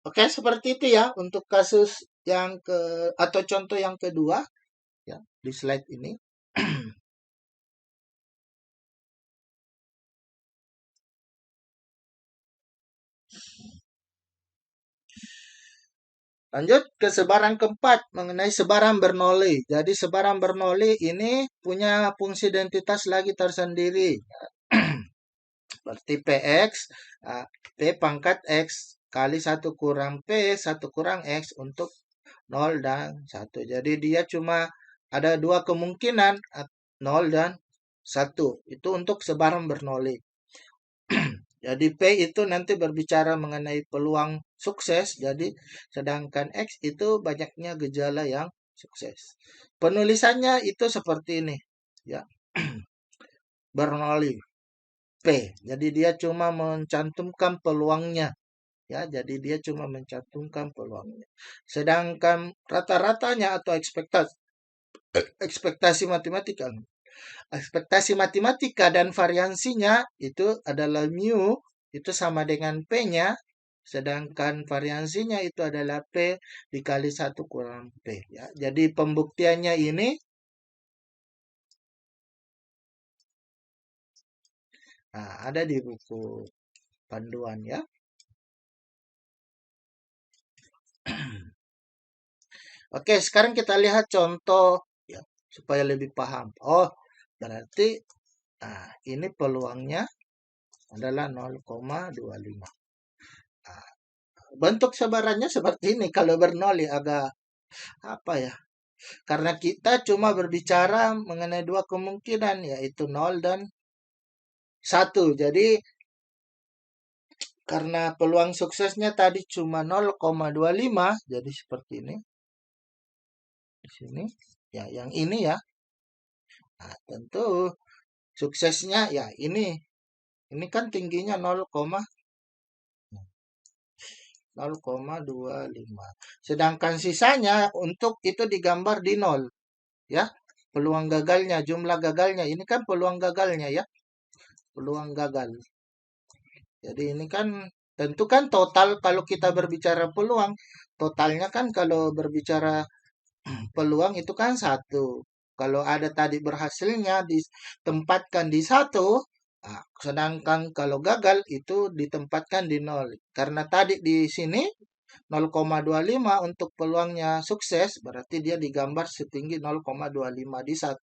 Oke, seperti itu ya untuk kasus yang atau contoh yang kedua ya di slide ini. Lanjut ke sebaran keempat mengenai sebaran Bernoulli. Jadi sebaran Bernoulli ini punya fungsi identitas lagi tersendiri. Seperti Px, P pangkat X kali 1 kurang P, 1 kurang X untuk 0 dan 1. Jadi dia cuma ada dua kemungkinan, 0 dan 1. Itu untuk sebaran Bernoulli. Jadi P itu nanti berbicara mengenai peluang sukses. Jadi sedangkan X itu banyaknya gejala yang sukses. Penulisannya itu seperti ini. Ya. Bernoulli P. Jadi dia cuma mencantumkan peluangnya. Ya, jadi dia cuma mencantumkan peluangnya. Sedangkan rata-ratanya atau ekspektasi matematika. Ekspektasi matematika dan variansinya itu adalah mu, itu sama dengan P-nya, sedangkan variansinya itu adalah P dikali 1 kurang P. Ya. Jadi pembuktiannya ini ada di buku panduan ya. Oke, sekarang kita lihat contoh ya supaya lebih paham. Oh, berarti ini peluangnya adalah 0,25. Bentuk sebarannya seperti ini. Kalau Bernoulli agak apa ya? Karena kita cuma berbicara mengenai dua kemungkinan, yaitu 0 dan 1. Jadi karena peluang suksesnya tadi cuma 0,25, jadi seperti ini. Di sini ya, yang ini ya. Nah, tentu suksesnya ya ini. Ini kan tingginya 0,25. Sedangkan sisanya untuk itu digambar di 0. Ya, peluang gagalnya, jumlah gagalnya. Ini kan peluang gagalnya ya. Peluang gagal. Jadi ini kan tentu kan total kalau kita berbicara peluang, totalnya kan kalau berbicara peluang itu kan 1. Kalau ada tadi berhasilnya ditempatkan di 1, sedangkan kalau gagal itu ditempatkan di 0. Karena tadi di sini 0,25 untuk peluangnya sukses, berarti dia digambar setinggi 0,25 di 1.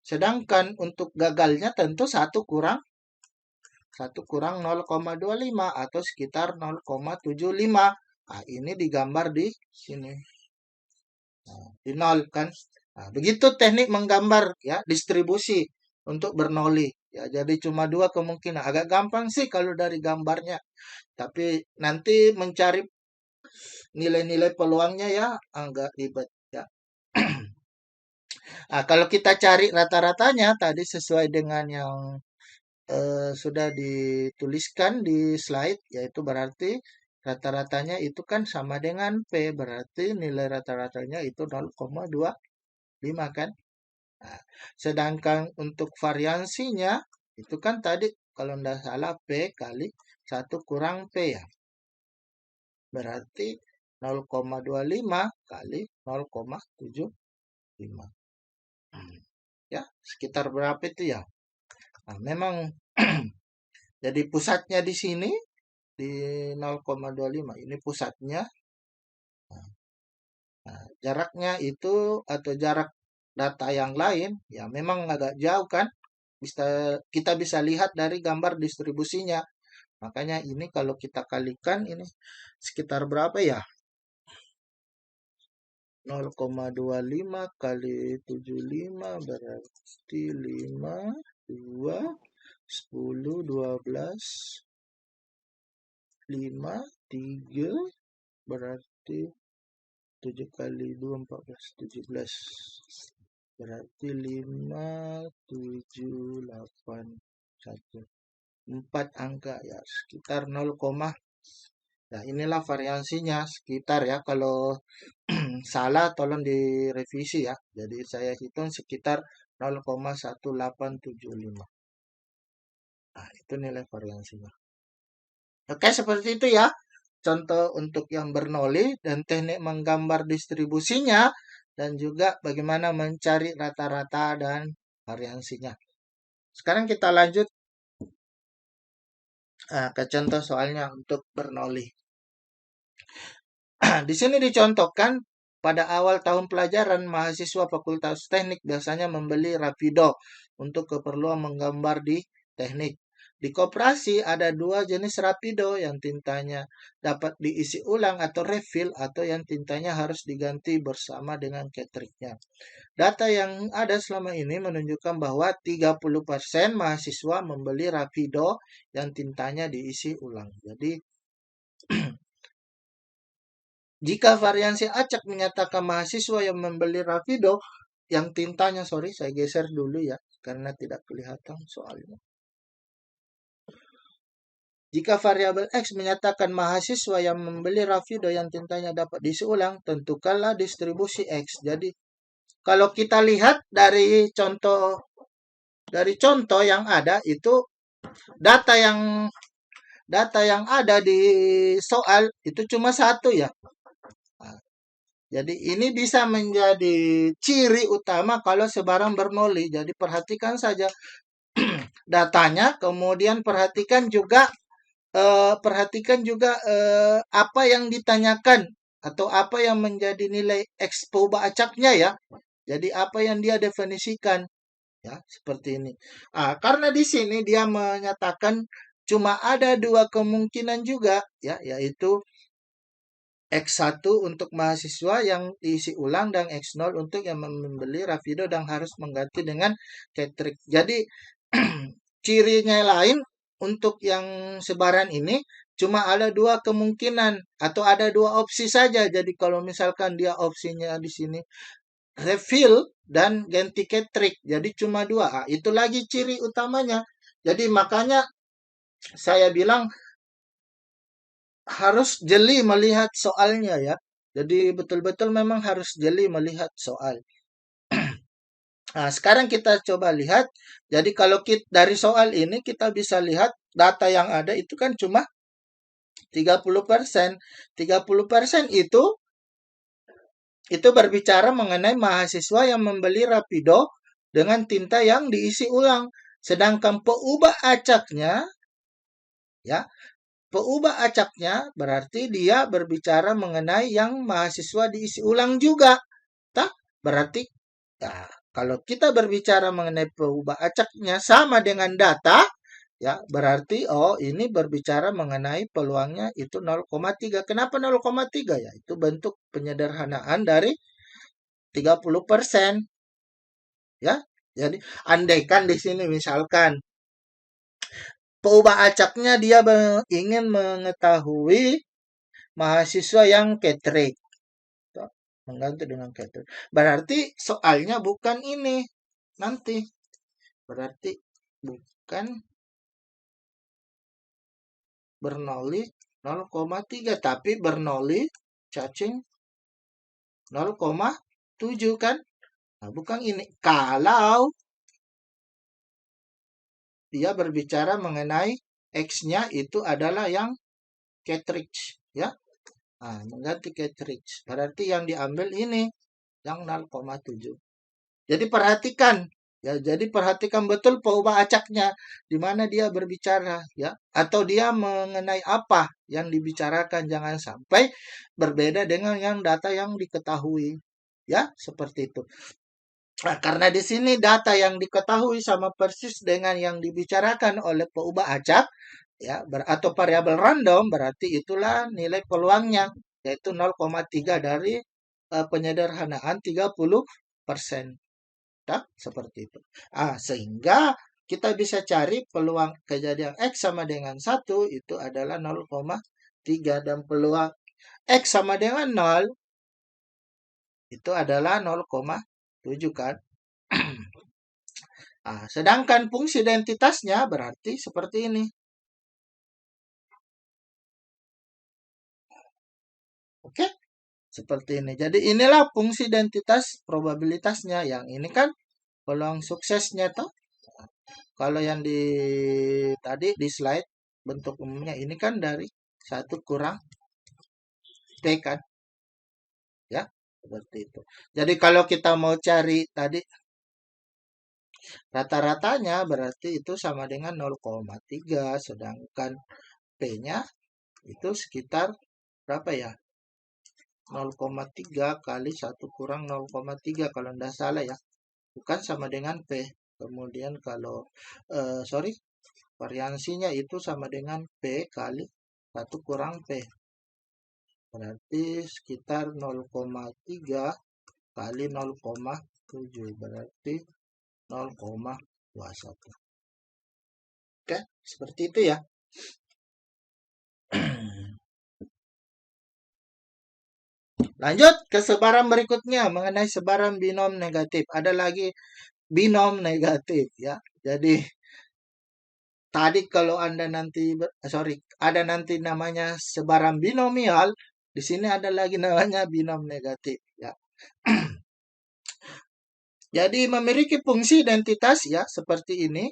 Sedangkan untuk gagalnya tentu 1 kurang 0,25 atau sekitar 0,75. Nah, ini digambar di sini. Di 0 kan. Nah, begitu teknik menggambar ya distribusi untuk Bernoulli. Ya, jadi cuma dua kemungkinan. Agak gampang sih kalau dari gambarnya. Tapi nanti mencari nilai-nilai peluangnya ya agak ribet ya. Nah, kalau kita cari rata-ratanya tadi sesuai dengan yang sudah dituliskan di slide, yaitu berarti rata-ratanya itu kan sama dengan P, berarti nilai rata-ratanya itu 0,25 kan. Nah, sedangkan untuk variansinya itu kan tadi kalau tidak salah P kali 1 kurang P ya. Berarti 0,25 kali 0,75. Ya, sekitar berapa itu ya? Nah, memang jadi pusatnya di sini di 0,25 ini pusatnya. Nah, jaraknya itu atau jarak data yang lain ya memang agak jauh kan. Kita bisa lihat dari gambar distribusinya. Makanya ini kalau kita kalikan ini sekitar berapa ya? 0,25 kali 75 berarti 5, 2, 10, 12, 5, 3, berarti 7 kali 2, 14, 17. Berarti 5, 7, 8, 1. 4 angka ya, sekitar 0, nah inilah variansinya sekitar ya. Kalau salah tolong direvisi ya. Jadi saya hitung sekitar 0,1875. Nah, itu nilai variansinya. Oke, seperti itu ya. Contoh untuk yang Bernoulli dan teknik menggambar distribusinya dan juga bagaimana mencari rata-rata dan variansinya. Sekarang kita lanjut ke contoh soalnya untuk Bernoulli. Di sini dicontohkan pada awal tahun pelajaran mahasiswa Fakultas Teknik biasanya membeli Rapido untuk keperluan menggambar di teknik. Di koperasi ada 2 jenis Rapido, yang tintanya dapat diisi ulang atau refill atau yang tintanya harus diganti bersama dengan cartridge-nya. Data yang ada selama ini menunjukkan bahwa 30% mahasiswa membeli Rapido yang tintanya diisi ulang. Jadi jika variansi acak menyatakan mahasiswa yang membeli Rapido yang tintanya, sorry saya geser dulu ya karena tidak kelihatan soalnya. Jika variabel X menyatakan mahasiswa yang membeli Rapido yang tintanya dapat diisi ulang, tentukanlah distribusi X. Jadi kalau kita lihat dari contoh yang ada itu data yang ada di soal itu cuma satu ya. Jadi ini bisa menjadi ciri utama kalau sebarang Bernoulli. Jadi perhatikan saja datanya, kemudian perhatikan juga apa yang ditanyakan atau apa yang menjadi nilai X perubahan acaknya ya. Jadi apa yang dia definisikan ya, seperti ini. Karena di sini dia menyatakan cuma ada 2 kemungkinan juga ya, yaitu X1 untuk mahasiswa yang diisi ulang dan X0 untuk yang membeli Rapido dan harus mengganti dengan cartridge. Jadi cirinya lain untuk yang sebaran ini cuma ada 2 kemungkinan atau ada 2 opsi saja. Jadi kalau misalkan dia opsinya di sini refill dan ganti cartridge, jadi cuma 2. Itu lagi ciri utamanya. Jadi makanya saya bilang harus jeli melihat soalnya ya. Jadi betul-betul memang harus jeli melihat soal. Nah, sekarang kita coba lihat. Jadi kalau dari soal ini kita bisa lihat data yang ada itu kan cuma 30%. 30% itu berbicara mengenai mahasiswa yang membeli Rapido dengan tinta yang diisi ulang. Sedangkan peubah acaknya ya, peubah acaknya berarti dia berbicara mengenai yang mahasiswa diisi ulang juga. Berarti ya, kalau kita berbicara mengenai peubah acaknya sama dengan data, ya berarti ini berbicara mengenai peluangnya itu 0,3. Kenapa 0,3 ya? Itu bentuk penyederhanaan dari 30%. Ya. Jadi andaikan di sini misalkan peubah acaknya dia ingin mengetahui mahasiswa yang cartridge. Mengganti dengan cartridge. Berarti soalnya bukan ini. Nanti. Berarti bukan Bernoulli 0,3. Tapi Bernoulli cacing 0,7 kan? Nah, bukan ini. Kalau dia berbicara mengenai X-nya itu adalah yang cartridge. Ya. Mengganti cartridge. Berarti yang diambil ini yang 0,7. Jadi perhatikan ya, jadi perhatikan betul peubah acaknya di mana dia berbicara ya, atau dia mengenai apa yang dibicarakan, jangan sampai berbeda dengan yang data yang diketahui. Ya, seperti itu. Nah, karena di sini data yang diketahui sama persis dengan yang dibicarakan oleh peubah acak ya, atau variabel random, berarti itulah nilai peluangnya yaitu 0,3 dari penyederhanaan 30%. Seperti itu. Sehingga kita bisa cari peluang kejadian X sama dengan 1 itu adalah 0,3. 3 dan peluang X sama dengan 0 itu adalah 0,7 kan. Nah, sedangkan fungsi identitasnya berarti seperti ini. Oke, seperti ini. Jadi inilah fungsi identitas probabilitasnya. Yang ini kan peluang suksesnya toh. Kalau yang tadi di slide bentuk umumnya ini kan dari 1 kurang P kan. Ya, seperti itu. Jadi kalau kita mau cari tadi rata-ratanya berarti itu sama dengan 0,3, sedangkan P-nya itu sekitar berapa ya? 0,3 kali 1 kurang 0,3 kalau tidak salah ya. Bukan sama dengan P. Kemudian kalau variansinya itu sama dengan P kali 1 kurang P. Berarti sekitar 0,3 kali 0,7 berarti 0,21. Oke, seperti itu ya. Lanjut ke sebaran berikutnya mengenai sebaran binom negatif. Ada lagi binom negatif ya. Jadi tadi kalau Anda nanti ada nanti namanya sebaran binomial, di sini ada lagi namanya binom negatif ya. Jadi memiliki fungsi identitas ya seperti ini.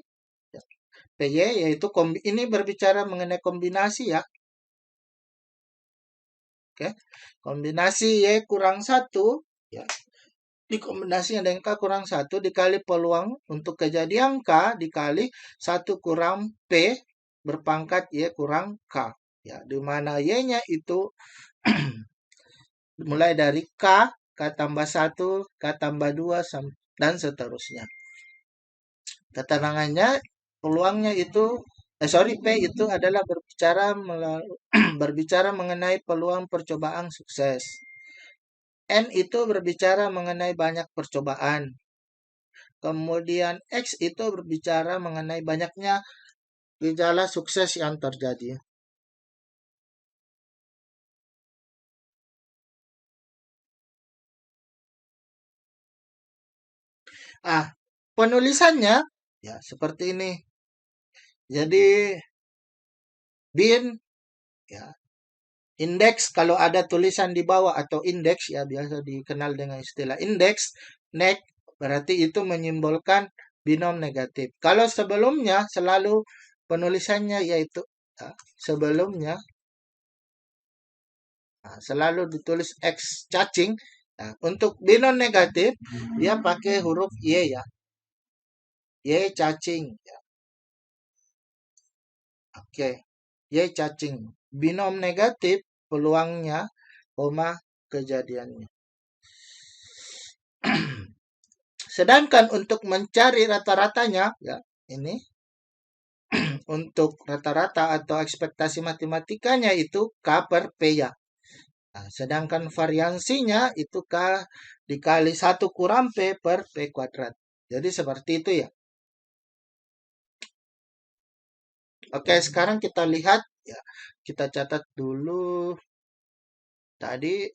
PY yaitu ini berbicara mengenai kombinasi ya. Oke. Kombinasi Y kurang 1 ya. Dikombinasi dengan K kurang 1 dikali peluang untuk kejadian K dikali 1 kurang P berpangkat Y kurang K. Ya, di mana Y-nya itu mulai dari K tambah 1, K tambah 2, dan seterusnya. Keterangannya, peluangnya itu, P itu adalah berbicara mengenai peluang percobaan sukses. N itu berbicara mengenai banyak percobaan. Kemudian X itu berbicara mengenai banyaknya gejala sukses yang terjadi. Penulisannya ya seperti ini. Jadi bin ya indeks kalau ada tulisan di bawah atau indeks ya biasa dikenal dengan istilah indeks neg berarti itu menyimbolkan binom negatif. Kalau sebelumnya selalu penulisannya yaitu sebelumnya selalu ditulis X cacing. Nah, untuk binom negatif dia pakai huruf Y ya. Y cacing ya. Oke. Y cacing. Binom negatif peluangnya, kejadiannya. Sedangkan untuk mencari rata-ratanya, ya ini untuk rata-rata atau ekspektasi matematikanya itu K per P ya. Nah, sedangkan variansinya itu K dikali 1 kurang P per P kuadrat. Jadi seperti itu ya. Oke, sekarang kita lihat ya. Kita catat dulu tadi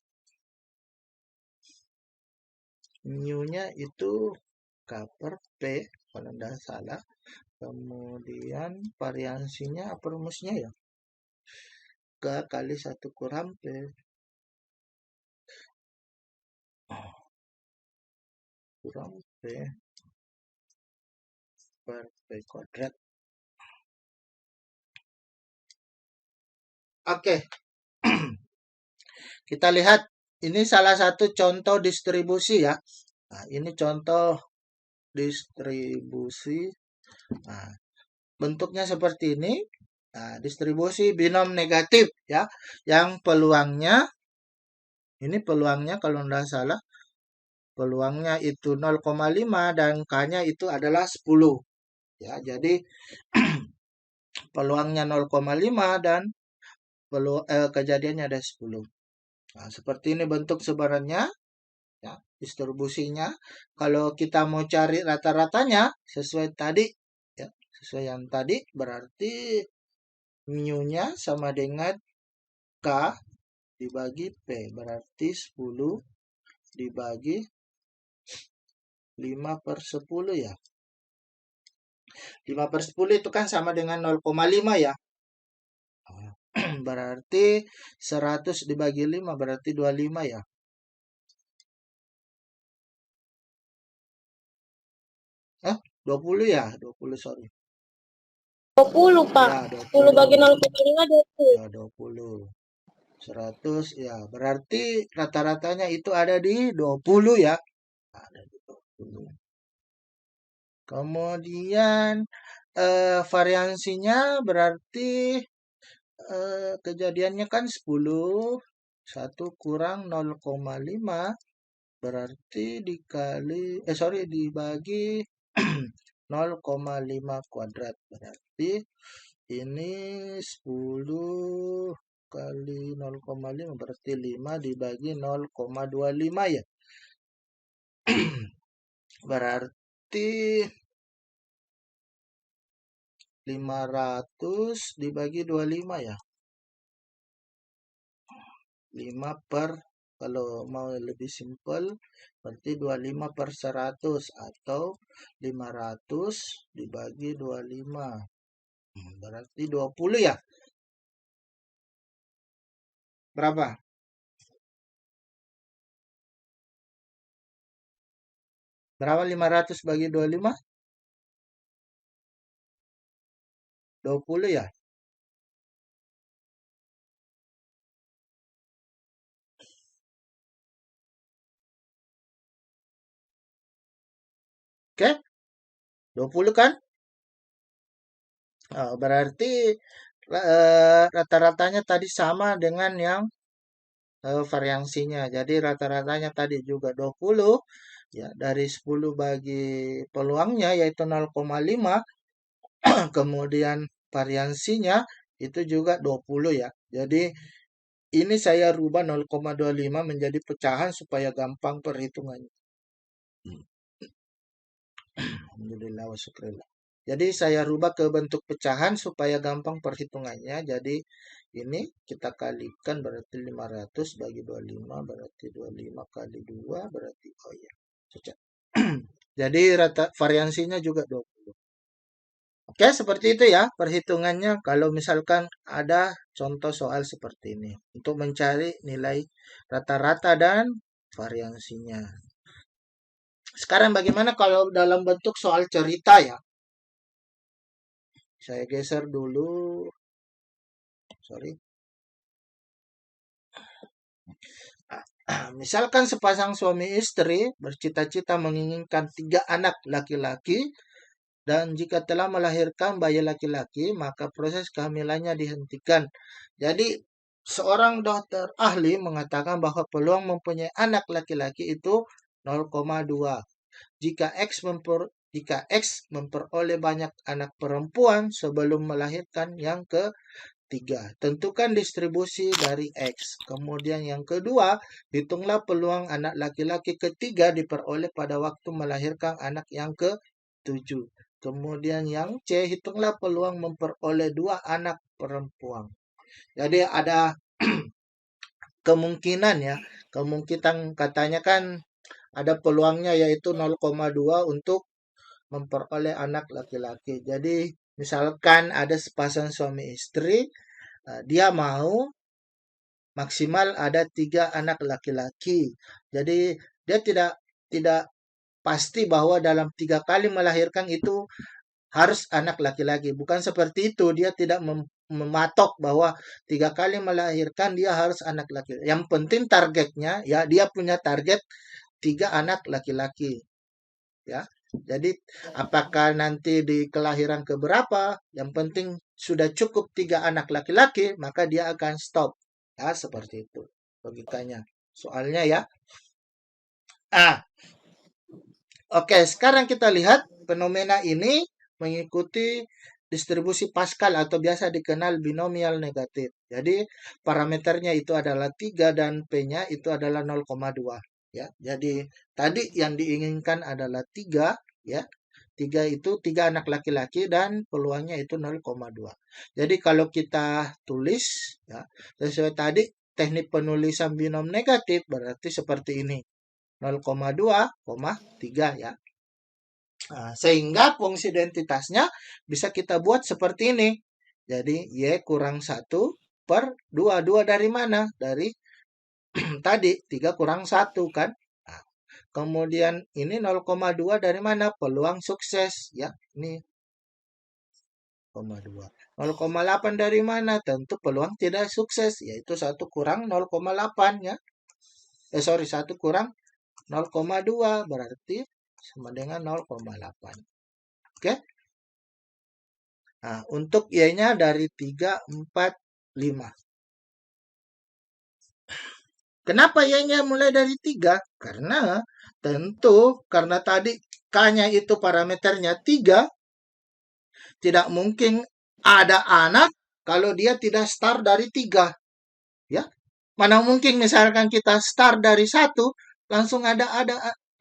mu-nya itu K per P kalau tidak salah. Kemudian variansinya apa rumusnya ya? K kali 1 kurang P. Kurang P per P kuadrat. Oke. Kita lihat ini salah satu contoh distribusi ya. Nah, ini contoh distribusi. Nah, bentuknya seperti ini. Nah, distribusi binom negatif ya. Yang peluangnya ini peluangnya kalau tidak salah peluangnya itu 0,5 dan K-nya itu adalah 10. Ya, jadi peluangnya 0,5 dan kejadiannya ada 10. Nah, seperti ini bentuk sebarannya. Ya, distribusinya. Kalau kita mau cari rata-ratanya sesuai tadi ya, sesuai yang tadi berarti mu-nya sama dengan K dibagi P. Berarti 10 dibagi 5/10 ya. 5/10 itu kan sama dengan 0,5 ya. Berarti 100 dibagi 5 berarti 25 ya. 20 ya? 20 sorry. 20, Pak. Ya, 10 bagi 20. 0,5 20. Ya, 20. 100 ya. Berarti rata-ratanya itu ada di 20 ya. Ada di 20. Kemudian variansinya berarti kejadiannya kan 10, 1 kurang 0,5 berarti dibagi 0,5 kuadrat. Berarti ini 10 kali 0,5 berarti 5 dibagi 0,25 ya. Berarti 500 dibagi 25 ya. 5 per, kalau mau lebih simpel, berarti 25/100 atau 500 dibagi 25. Berarti 20 ya. Berapa? Berapa 500 bagi 25? 20 ya. Oke? 20 kan? Berarti rata-ratanya tadi sama dengan yang variansinya. Jadi rata-ratanya tadi juga 20 ya, dari 10 bagi peluangnya yaitu 0,5 kemudian variansinya itu juga 20 ya. Jadi ini saya rubah 0,25 menjadi pecahan supaya gampang perhitungannya. Alhamdulillah wa syukurillah. Jadi saya rubah ke bentuk pecahan supaya gampang perhitungannya. Jadi ini kita kalikan berarti 500 bagi 25 berarti 25 kali 2 berarti oh ya. Cocok. Jadi rata variansinya juga 20. Oke, seperti itu ya perhitungannya kalau misalkan ada contoh soal seperti ini untuk mencari nilai rata-rata dan variansinya. Sekarang bagaimana kalau dalam bentuk soal cerita ya? Saya geser dulu. Sorry. Misalkan sepasang suami istri bercita-cita menginginkan 3 anak laki-laki dan jika telah melahirkan bayi laki-laki, maka proses kehamilannya dihentikan. Jadi, seorang dokter ahli mengatakan bahwa peluang mempunyai anak laki-laki itu 0,2. Jika X memperoleh banyak anak perempuan sebelum melahirkan yang ketiga, tentukan distribusi dari X. Kemudian yang kedua, hitunglah peluang anak laki-laki ketiga diperoleh pada waktu melahirkan anak yang ke-7. Kemudian yang C, hitunglah peluang memperoleh 2 anak perempuan. Jadi ada kemungkinan ya, kemungkinan katanya kan ada peluangnya yaitu 0,2 untuk memperoleh anak laki-laki. Jadi misalkan ada sepasang suami istri, dia mau maksimal ada 3 anak laki-laki. Jadi dia tidak pasti bahwa dalam 3 kali melahirkan itu harus anak laki-laki. Bukan seperti itu, dia tidak mematok bahwa 3 kali melahirkan dia harus anak laki. Yang penting targetnya ya dia punya target 3 anak laki-laki. Ya. Jadi apakah nanti di kelahiran keberapa, yang penting sudah cukup 3 anak laki-laki, maka dia akan stop. Ya, seperti itu logikanya. Soalnya ya. Oke, sekarang kita lihat fenomena ini mengikuti distribusi Pascal atau biasa dikenal binomial negatif. Jadi parameternya itu adalah 3 dan P-nya itu adalah 0,2 ya. Jadi tadi yang diinginkan adalah 3 ya. 3 itu 3 anak laki-laki dan peluangnya itu 0,2. Jadi kalau kita tulis ya, sesuai tadi teknik penulisan binom negatif berarti seperti ini. 0,2, 3 ya. Nah, sehingga fungsi identitasnya bisa kita buat seperti ini. Jadi Y kurang 1 per 2. 2 dari mana? Dari tadi 3 kurang 1 kan. Nah, kemudian ini 0,2 dari mana? Peluang sukses ya. Ini 0,2. 0,8 dari mana? Tentu peluang tidak sukses, yaitu 1 kurang 0,8 ya. 1 kurang 0,2 berarti sama dengan 0,8. Oke. Nah, untuk Y-nya dari 3, 4, 5. Kenapa Y-nya mulai dari 3? Karena tentu karena tadi K-nya itu parameternya 3, tidak mungkin ada anak kalau dia tidak start dari 3. Ya. Mana mungkin misalkan kita start dari 1, langsung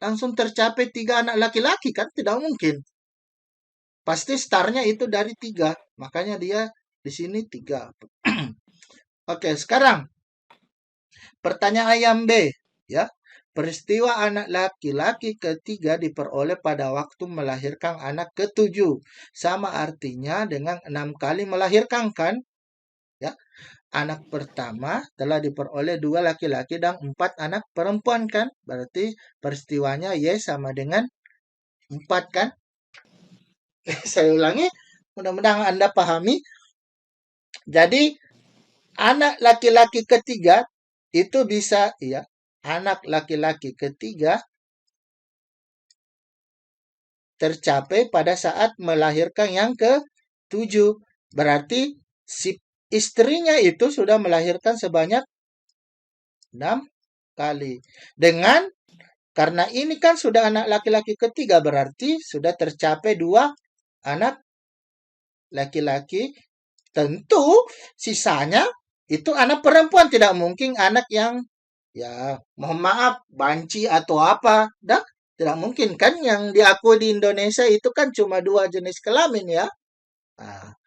langsung tercapai 3 anak laki-laki kan? Tidak mungkin. Pasti startnya itu dari 3. Makanya dia di sini 3. Oke, sekarang pertanyaan yang B. Ya. Peristiwa anak laki-laki ketiga diperoleh pada waktu melahirkan anak ketujuh. Sama artinya dengan 6 kali melahirkan kan? Ya. Anak pertama telah diperoleh 2 laki-laki dan 4 anak perempuan kan? Berarti peristiwanya Y sama dengan 4 kan? Saya ulangi, mudah-mudahan Anda pahami. Jadi anak laki-laki ketiga itu bisa ya, anak laki-laki ketiga tercapai pada saat melahirkan yang ke-7. Berarti si istrinya itu sudah melahirkan sebanyak 6 kali. Karena ini kan sudah anak laki-laki ketiga, berarti sudah tercapai 2 anak laki-laki. Tentu sisanya itu anak perempuan, tidak mungkin anak yang ya mohon maaf banci atau apa. Dah, tidak mungkin kan yang diakui di Indonesia itu kan cuma 2 jenis kelamin ya. Nah,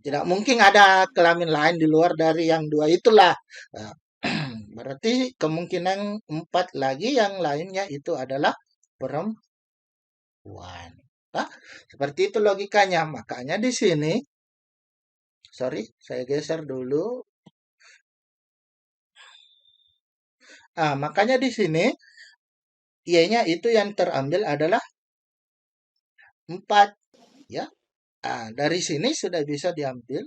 tidak mungkin ada kelamin lain di luar dari yang 2 itulah. Nah, berarti kemungkinan 4 lagi yang lainnya itu adalah perempuan. Nah, seperti itu logikanya. Makanya di sini, sorry, saya geser dulu. Makanya di sini Y-nya itu yang terambil adalah 4 ya. Dari sini sudah bisa diambil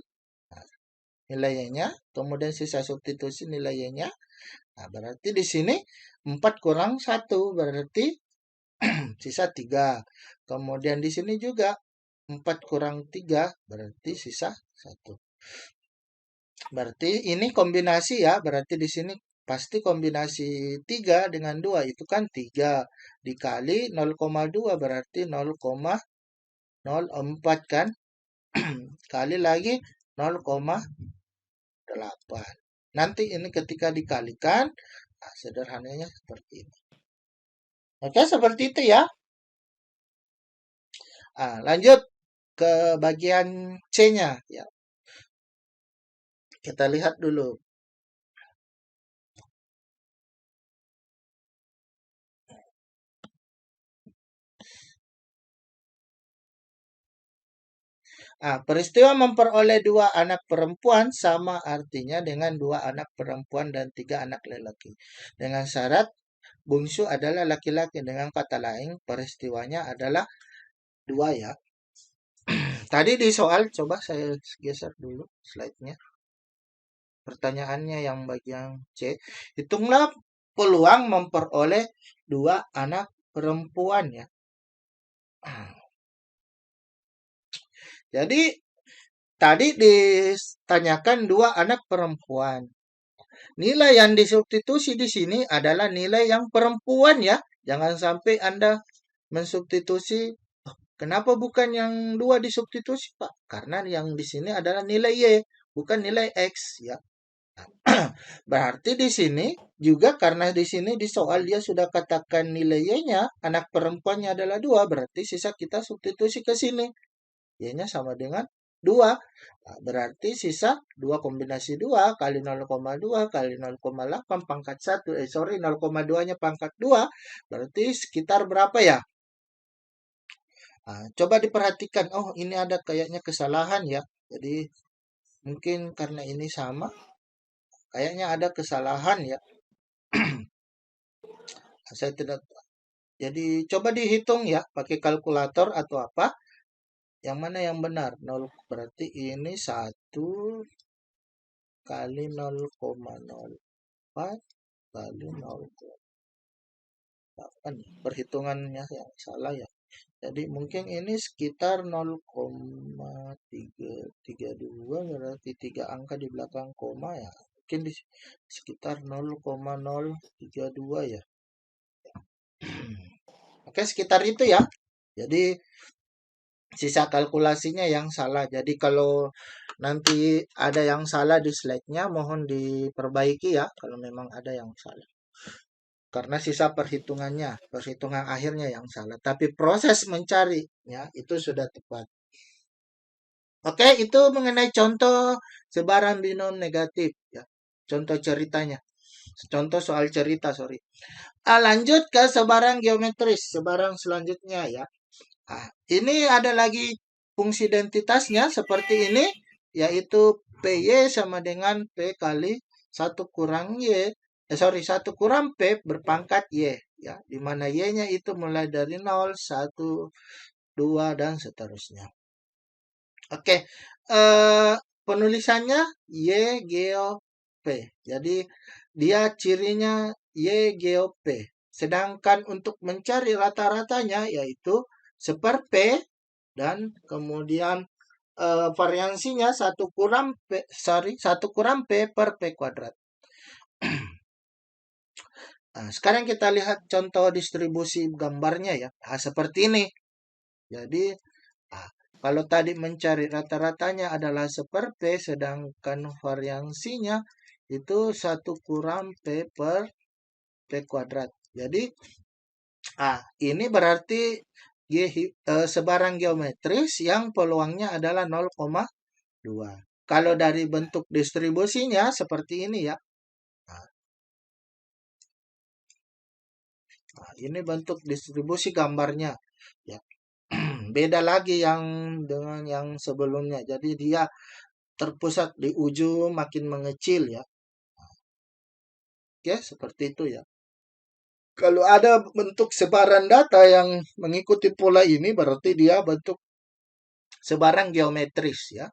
nilainya, kemudian sisa substitusi nilainya. Berarti di sini 4 kurang 1 berarti sisa 3. Kemudian di sini juga 4 kurang 3 berarti sisa 1. Berarti ini kombinasi ya, berarti di sini pasti kombinasi 3 dengan 2 itu kan 3 dikali 0,2 berarti 0,04 kan. Kali lagi 0,8. Nanti ini ketika dikalikan, sederhananya seperti ini. Oke, seperti itu ya. Lanjut ke bagian C-nya ya. Kita lihat dulu. Peristiwa memperoleh 2 anak perempuan sama artinya dengan 2 anak perempuan dan 3 anak lelaki. Dengan syarat bungsu adalah laki-laki. Dengan kata lain, peristiwanya adalah 2 ya. Tadi di soal, coba saya geser dulu slide-nya. Pertanyaannya yang bagian C. Hitunglah peluang memperoleh 2 anak perempuan ya. Jadi tadi ditanyakan 2 anak perempuan. Nilai yang disubstitusi di sini adalah nilai yang perempuan ya. Jangan sampai Anda mensubstitusi. Kenapa bukan yang 2 disubstitusi, Pak? Karena yang di sini adalah nilai Y, bukan nilai X ya. Berarti di sini juga karena di sini di soal dia sudah katakan nilai Y-nya, anak perempuannya adalah 2, berarti sisa kita substitusi ke sini. Y-nya sama dengan 2. Nah, berarti sisa 2 kombinasi 2 kali 0,2 kali 0,8 pangkat 1. Sorry, 0,2-nya pangkat 2. Berarti sekitar berapa ya? Nah, coba diperhatikan. Oh, ini ada kayaknya kesalahan ya. Jadi mungkin karena ini sama, kayaknya ada kesalahan ya. Saya tidak. Jadi coba dihitung ya pakai kalkulator atau apa. Yang mana yang benar? 0 berarti ini 1 kali 0,04 kali 0,8. Perhitungannya yang salah ya. Jadi mungkin ini sekitar 0,332 berarti 3 angka di belakang koma ya. Mungkin di sekitar 0,032 ya. Oke, sekitar itu ya. Jadi sisa kalkulasinya yang salah. Jadi kalau nanti ada yang salah di slide-nya mohon diperbaiki ya kalau memang ada yang salah. Karena sisa perhitungannya, perhitungan akhirnya yang salah. Tapi proses mencarinya itu sudah tepat. Oke, itu mengenai contoh sebaran binom negatif ya. Contoh ceritanya. Contoh soal cerita, sorry. Lanjut ke sebarang geometris, sebarang selanjutnya ya. Ini ada lagi fungsi identitasnya seperti ini, yaitu PY sama dengan P kali 1 kurang Y. Sorry, 1 kurang P berpangkat Y. Ya, di mana Y-nya itu mulai dari 0, 1, 2, dan seterusnya. Oke, penulisannya Y geo P. Jadi, dia cirinya Y geo P. Sedangkan untuk mencari rata-ratanya yaitu seper P dan kemudian variansinya 1 kurang P per P kuadrat. Nah, sekarang kita lihat contoh distribusi gambarnya ya. Nah, seperti ini. Jadi, kalau tadi mencari rata-ratanya adalah seper P, sedangkan variansinya itu 1 kurang P per P kuadrat. Jadi, ini berarti sebarang geometris yang peluangnya adalah 0,2. Kalau dari bentuk distribusinya seperti ini ya. Nah, ini bentuk distribusi gambarnya. Ya. Beda lagi yang dengan yang sebelumnya. Jadi dia terpusat di ujung makin mengecil ya. Oke, seperti itu ya. Kalau ada bentuk sebaran data yang mengikuti pola ini berarti dia bentuk sebarang geometris ya.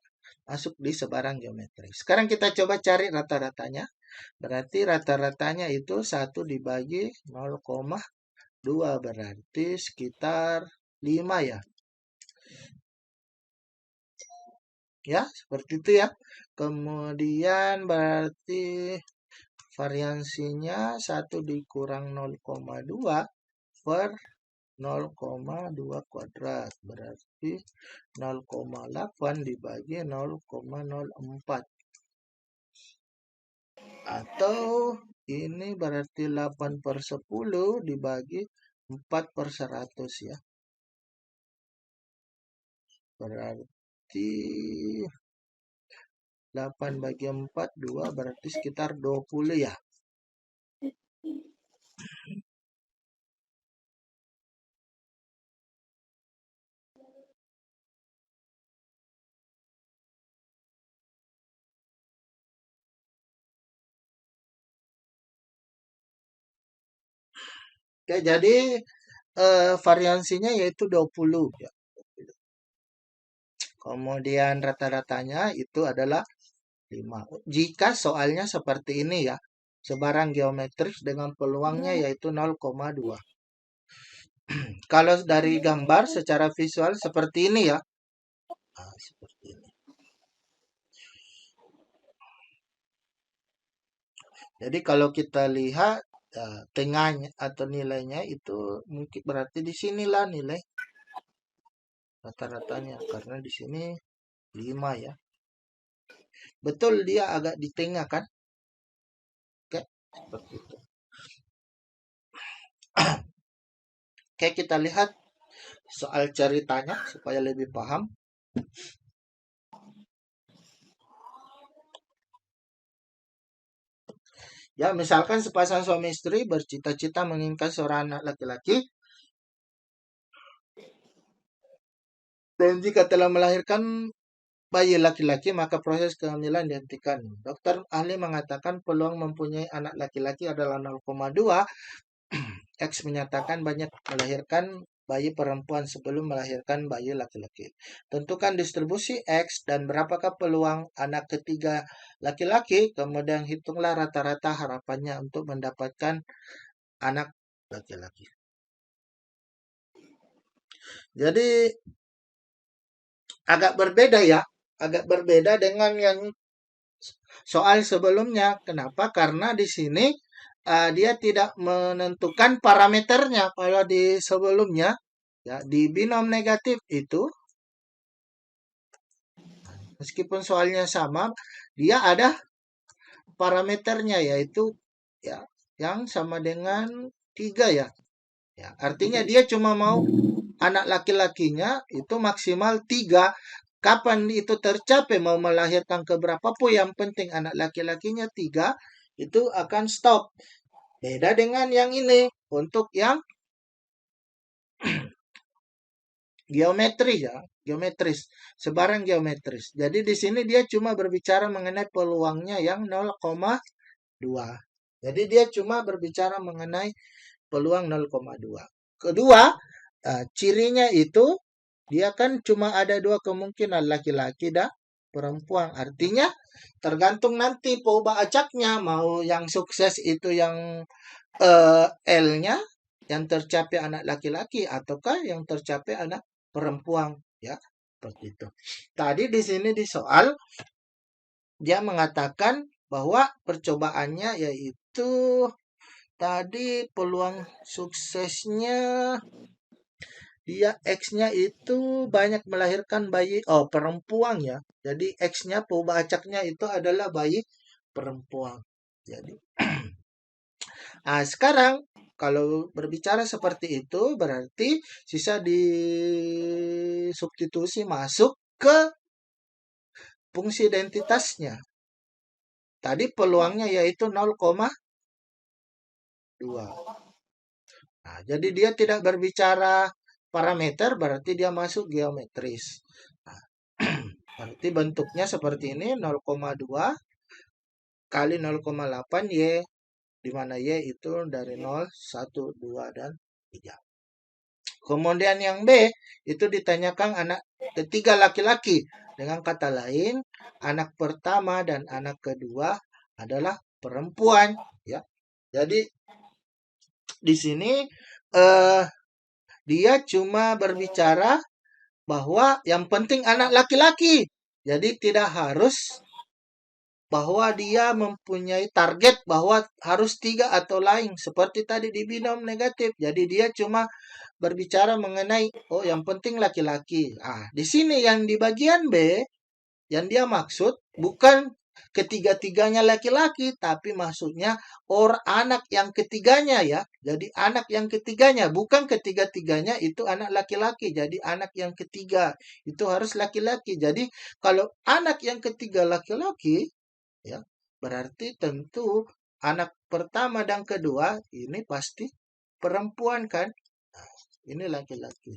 Masuk di sebarang geometris. Sekarang kita coba cari rata-ratanya. Berarti rata-ratanya itu 1 dibagi 0,2 berarti sekitar 5 ya. Ya, seperti itu ya. Kemudian berarti variansinya 1 dikurang 0,2 per 0,2 kuadrat. Berarti 0,8 dibagi 0,04. Atau ini berarti 8 per 10 dibagi 4 per 100 ya. Berarti 8 bagi 4, 2 berarti sekitar 20 ya. Oke, jadi variansinya yaitu 20 ya. Kemudian rata-ratanya itu adalah 5. Jika soalnya seperti ini ya, sebarang geometris dengan peluangnya yaitu 0,2. Kalau dari gambar secara visual seperti ini ya. Seperti ini. Jadi kalau kita lihat tengahnya atau nilainya itu mungkin berarti di sinilah nilai rata-ratanya karena di sini 5 ya. Betul dia agak di tengah kan? Seperti itu. Oke, kita lihat soal ceritanya supaya lebih paham. Ya, misalkan sepasang suami istri bercita-cita menginginkan seorang anak laki-laki, dan jika telah melahirkan bayi laki-laki, maka proses kehamilan dihentikan. Dokter ahli mengatakan peluang mempunyai anak laki-laki adalah 0,2. X menyatakan banyak melahirkan bayi perempuan sebelum melahirkan bayi laki-laki. Tentukan distribusi X dan berapakah peluang anak ketiga laki-laki, kemudian hitunglah rata-rata harapannya untuk mendapatkan anak laki-laki. Jadi agak berbeda ya, agak berbeda dengan yang soal sebelumnya. Kenapa? Karena di sini dia tidak menentukan parameternya. Kalau di sebelumnya, ya di binom negatif itu, meskipun soalnya sama, dia ada parameternya yaitu ya yang sama dengan 3 ya. Ya, artinya dia cuma mau anak laki-lakinya itu maksimal 3. Kapan itu tercapai mau melahirkan ke berapa pun yang penting anak laki-lakinya 3 itu akan stop. Beda dengan yang ini untuk yang geometri ya, geometris, sebarang geometris. Jadi di sini dia cuma berbicara mengenai peluangnya yang 0,2. Jadi dia cuma berbicara mengenai peluang 0,2. Kedua, cirinya itu dia kan cuma ada 2 kemungkinan laki-laki dan perempuan. Artinya tergantung nanti peubah acaknya mau yang sukses itu yang L-nya yang tercapai anak laki-laki ataukah yang tercapai anak perempuan ya, seperti itu. Tadi di sini di soal dia mengatakan bahwa percobaannya yaitu tadi peluang suksesnya dia X-nya itu banyak melahirkan bayi perempuan ya. Jadi X-nya peubah acaknya itu adalah bayi perempuan. Jadi sekarang kalau berbicara seperti itu berarti sisa di substitusi masuk ke fungsi identitasnya. Tadi peluangnya yaitu 0,2. Nah, jadi dia tidak berbicara parameter berarti dia masuk geometris. Nah, berarti bentuknya seperti ini 0,2 kali 0,8 Y, di mana Y itu dari 0, 1, 2, dan 3. Kemudian yang B itu ditanyakan anak ketiga laki-laki. Dengan kata lain, anak pertama dan anak kedua adalah perempuan. Ya, jadi di sini dia cuma berbicara bahwa yang penting anak laki-laki. Jadi tidak harus bahwa dia mempunyai target bahwa harus 3 atau lain. Seperti tadi di binom negatif. Jadi dia cuma berbicara mengenai, yang penting laki-laki. Di sini yang di bagian B, yang dia maksud bukan ketiga-tiganya laki-laki, tapi maksudnya anak yang ketiganya ya. Jadi anak yang ketiganya, bukan ketiga-tiganya itu anak laki-laki. Jadi anak yang ketiga itu harus laki-laki. Jadi kalau anak yang ketiga laki-laki, ya berarti tentu anak pertama dan kedua ini pasti perempuan kan. Ini laki-laki.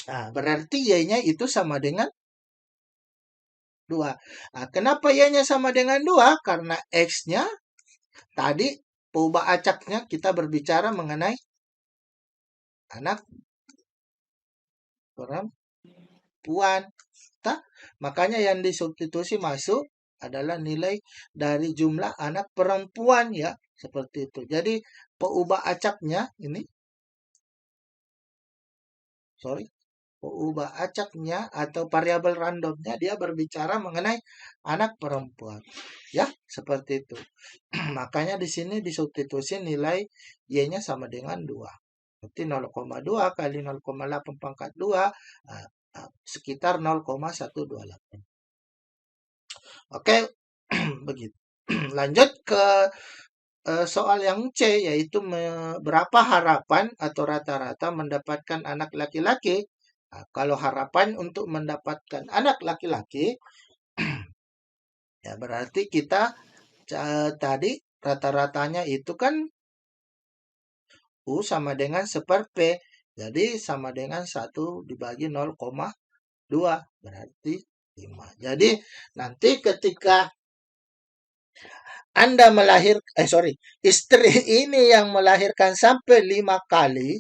Berarti Y-nya itu sama dengan 2. Kenapa Y-nya sama dengan 2? Karena X-nya tadi peubah acaknya kita berbicara mengenai anak perempuan. Makanya yang disubstitusi masuk adalah nilai dari jumlah anak perempuan ya. Seperti itu. Jadi peubah acaknya ini peubah acaknya atau variabel randomnya dia berbicara mengenai anak perempuan. Ya, seperti itu. Makanya di sini disubstitusi nilai Y-nya sama dengan 2. Berarti 0,2 kali 0,8 pangkat 2 sekitar 0,128. Oke, begitu. Lanjut ke soal yang C, yaitu berapa harapan atau rata-rata mendapatkan anak laki-laki. Nah, kalau harapan untuk mendapatkan anak laki-laki, ya berarti kita tadi rata-ratanya itu kan U sama dengan seper P. Jadi sama dengan 1 dibagi 0,2. Berarti 5. Jadi nanti ketika Anda istri ini yang melahirkan sampai 5 kali,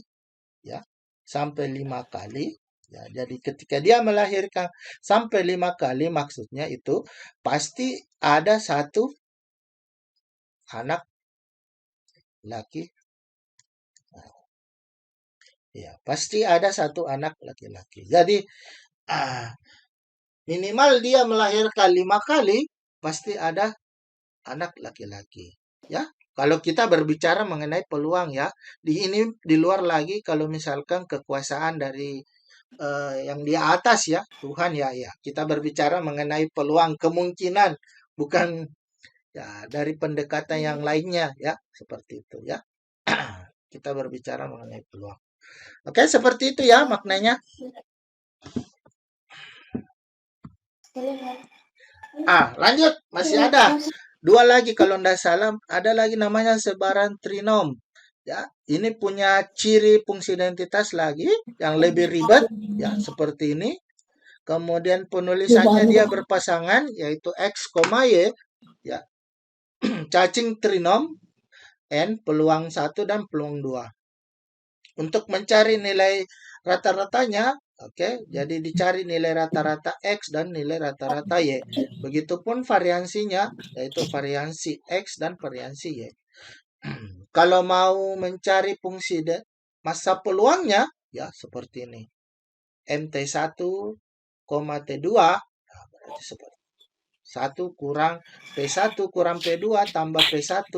ya, sampai 5 kali, ya, jadi ketika dia melahirkan sampai 5 kali, maksudnya itu pasti ada satu anak laki, ya, pasti ada satu anak laki-laki. Jadi minimal dia melahirkan 5 kali, pasti ada anak laki-laki, ya. Kalau kita berbicara mengenai peluang, ya, ini di luar lagi kalau misalkan kekuasaan dari yang di atas, ya, Tuhan, ya, kita berbicara mengenai peluang, kemungkinan, bukan, ya, dari pendekatan yang lainnya, ya, seperti itu, ya. Kita berbicara mengenai peluang. Oke, seperti itu, ya, maknanya. Lanjut, masih ada dua lagi kalau tidak salah, ada lagi namanya sebaran trinom. Ya, ini punya ciri fungsi identitas lagi yang lebih ribet, ya, seperti ini. Kemudian penulisannya dia berpasangan, yaitu X, Y, ya. Cacing trinom N, peluang 1 dan peluang 2. Untuk mencari nilai rata-ratanya, oke, jadi dicari nilai rata-rata X dan nilai rata-rata Y. Begitupun variansinya, yaitu variansi X dan variansi Y. Kalau mau mencari fungsi masa peluangnya, ya, seperti ini. MT1, T2, nah, berarti seperti 1 kurang P1 kurang P2 tambah P1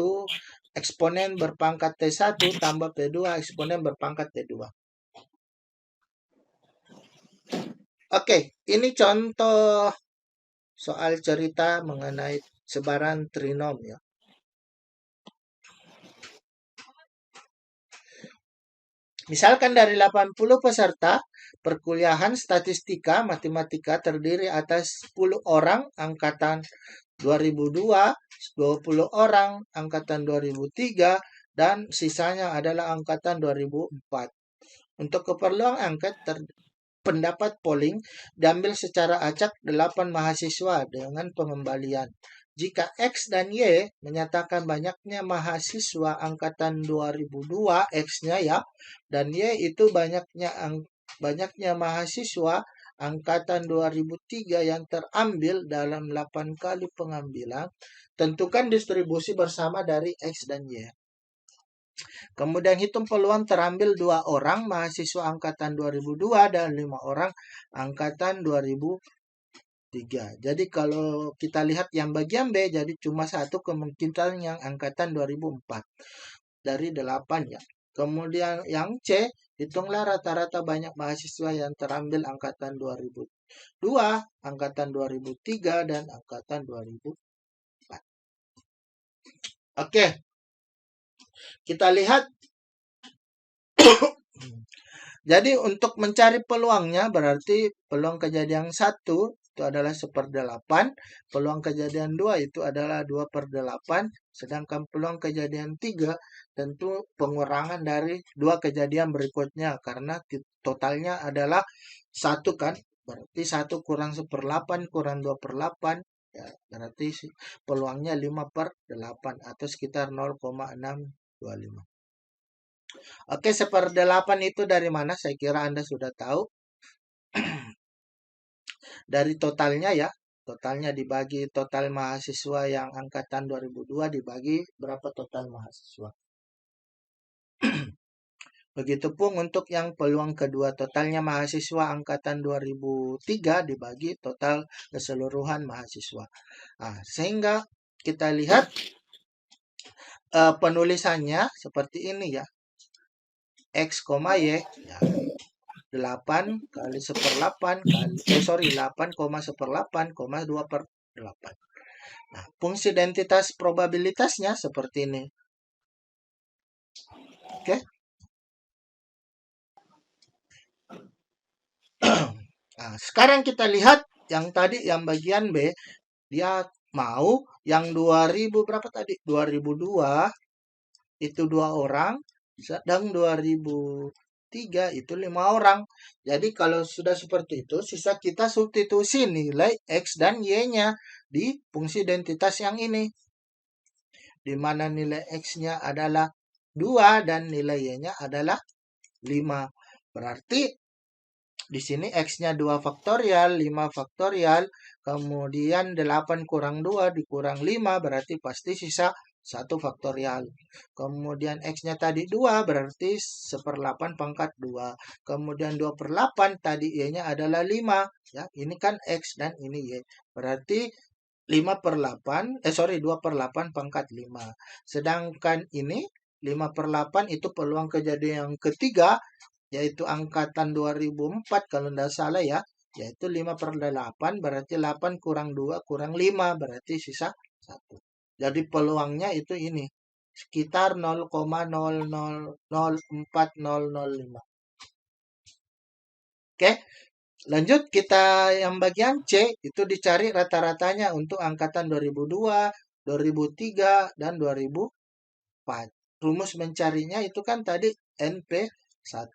eksponen berpangkat T1 tambah P2 eksponen berpangkat T2. Oke, ini contoh soal cerita mengenai sebaran trinom, ya. Misalkan dari 80 peserta perkuliahan statistika matematika terdiri atas 10 orang angkatan 2002, 20 orang angkatan 2003, dan sisanya adalah angkatan 2004. Untuk keperluan angket pendapat polling diambil secara acak 8 mahasiswa dengan pengembalian. Jika X dan Y menyatakan banyaknya mahasiswa angkatan 2002 X-nya, ya, dan Y itu banyaknya mahasiswa angkatan 2003 yang terambil dalam 8 kali pengambilan, tentukan distribusi bersama dari X dan Y. Kemudian hitung peluang terambil 2 orang mahasiswa angkatan 2002 dan 5 orang angkatan 2003. Jadi kalau kita lihat yang bagian B, jadi cuma satu kemungkinan yang angkatan 2004 dari 8, ya. Kemudian yang C, hitunglah rata-rata banyak mahasiswa yang terambil angkatan 2002, angkatan 2003, dan angkatan 2004. Oke. Kita lihat. Jadi untuk mencari peluangnya berarti peluang kejadian 1 itu adalah 1/8, peluang kejadian 2 itu adalah 2/8, sedangkan peluang kejadian 3 tentu pengurangan dari 2 kejadian berikutnya karena totalnya adalah 1, kan. Berarti 1 kurang 1/8 kurang 2/8, ya, berarti peluangnya 5/8 atau sekitar 0,625. Oke, 1/8 itu dari mana? Saya kira Anda sudah tahu. Dari totalnya, ya. Totalnya dibagi total mahasiswa yang angkatan 2002 dibagi berapa total mahasiswa. Begitupun untuk yang peluang kedua, totalnya mahasiswa angkatan 2003 dibagi total keseluruhan mahasiswa. Nah, sehingga kita lihat penulisannya seperti ini, ya. X, Y, ya. 8 kali 1/8 kali 8,1/8, 2/8. Nah, fungsi identitas probabilitasnya seperti ini. Oke. Nah, sekarang kita lihat yang tadi yang bagian B, dia mau yang 2000 berapa tadi? 2002 itu 2 orang, sedang 2003 itu 5 orang. Jadi kalau sudah seperti itu, sisa kita substitusi nilai X dan Y-nya di fungsi identitas yang ini. Di mana nilai X-nya adalah 2 dan nilai Y-nya adalah 5. Berarti di sini X-nya 2 faktorial, 5 faktorial, kemudian 8 kurang 2 dikurang 5, berarti pasti sisa 1 faktorial. Kemudian X-nya tadi 2, berarti 1/8 pangkat 2. Kemudian 2/8 tadi Y-nya adalah 5. Ya, ini kan X dan ini Y. Berarti 2/8 pangkat 5. Sedangkan ini 5/8 itu peluang kejadian yang ketiga, yaitu angkatan 2004 kalau tidak salah ya, yaitu 5/8 berarti 8 kurang 2 kurang 5 berarti sisa 1. Jadi peluangnya itu ini sekitar 0,0004005. Oke, lanjut kita yang bagian C itu dicari rata-ratanya untuk angkatan 2002, 2003 dan 2004. Rumus mencarinya itu kan tadi NP1.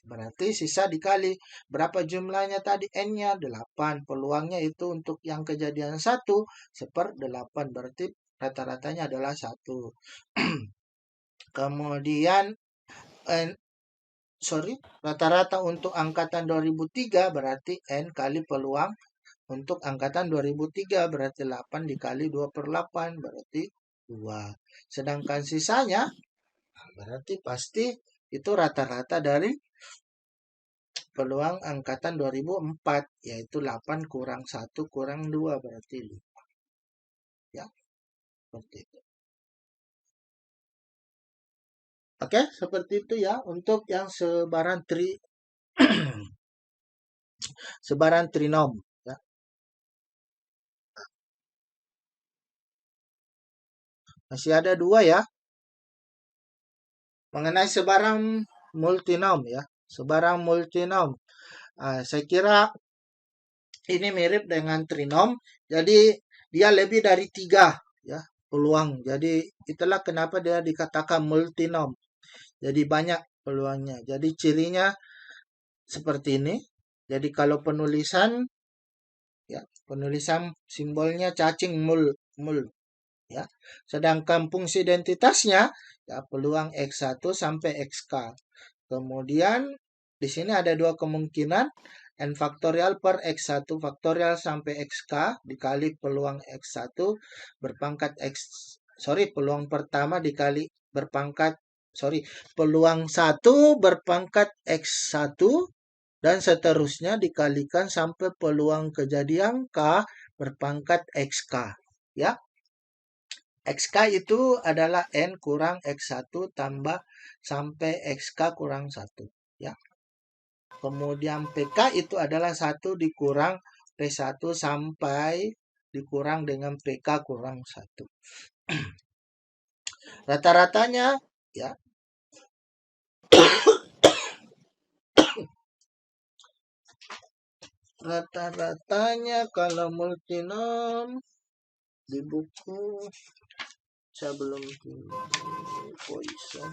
Berarti sisa dikali berapa jumlahnya tadi N-nya 8. Peluangnya itu untuk yang kejadian 1 1/8. Berarti rata-ratanya adalah 1. Kemudian rata-rata untuk angkatan 2003 berarti N kali peluang untuk angkatan 2003 berarti 8 dikali 2/8 berarti 2. Sedangkan sisanya berarti pasti itu rata-rata dari peluang angkatan 2004 yaitu 8 kurang 1 kurang 2 berarti 5. Ya, seperti itu. Oke, seperti itu ya untuk yang sebaran trinom ya. Masih ada 2 ya. Mengenai sebaran multinom ya. Sebaran multinom. Saya kira ini mirip dengan trinom. Jadi dia lebih dari 3 ya peluang. Jadi itulah kenapa dia dikatakan multinom. Jadi banyak peluangnya. Jadi cirinya seperti ini. Jadi kalau penulisan ya, penulisan simbolnya cacing mul ya. Sedangkan fungsi identitasnya ya peluang X1 sampai XK. Kemudian di sini ada 2 kemungkinan N faktorial per X1 faktorial sampai XK dikali peluang X1 berpangkat peluang pertama dikali berpangkat peluang 1 berpangkat X1 dan seterusnya dikalikan sampai peluang kejadian K berpangkat XK. Ya. XK itu adalah N kurang X1 tambah sampai XK kurang 1. Ya. Kemudian PK itu adalah 1 dikurang P1 sampai dikurang dengan PK kurang 1. Rata-ratanya ya. Rata-ratanya kalau multinom di buku saya belum Poisson.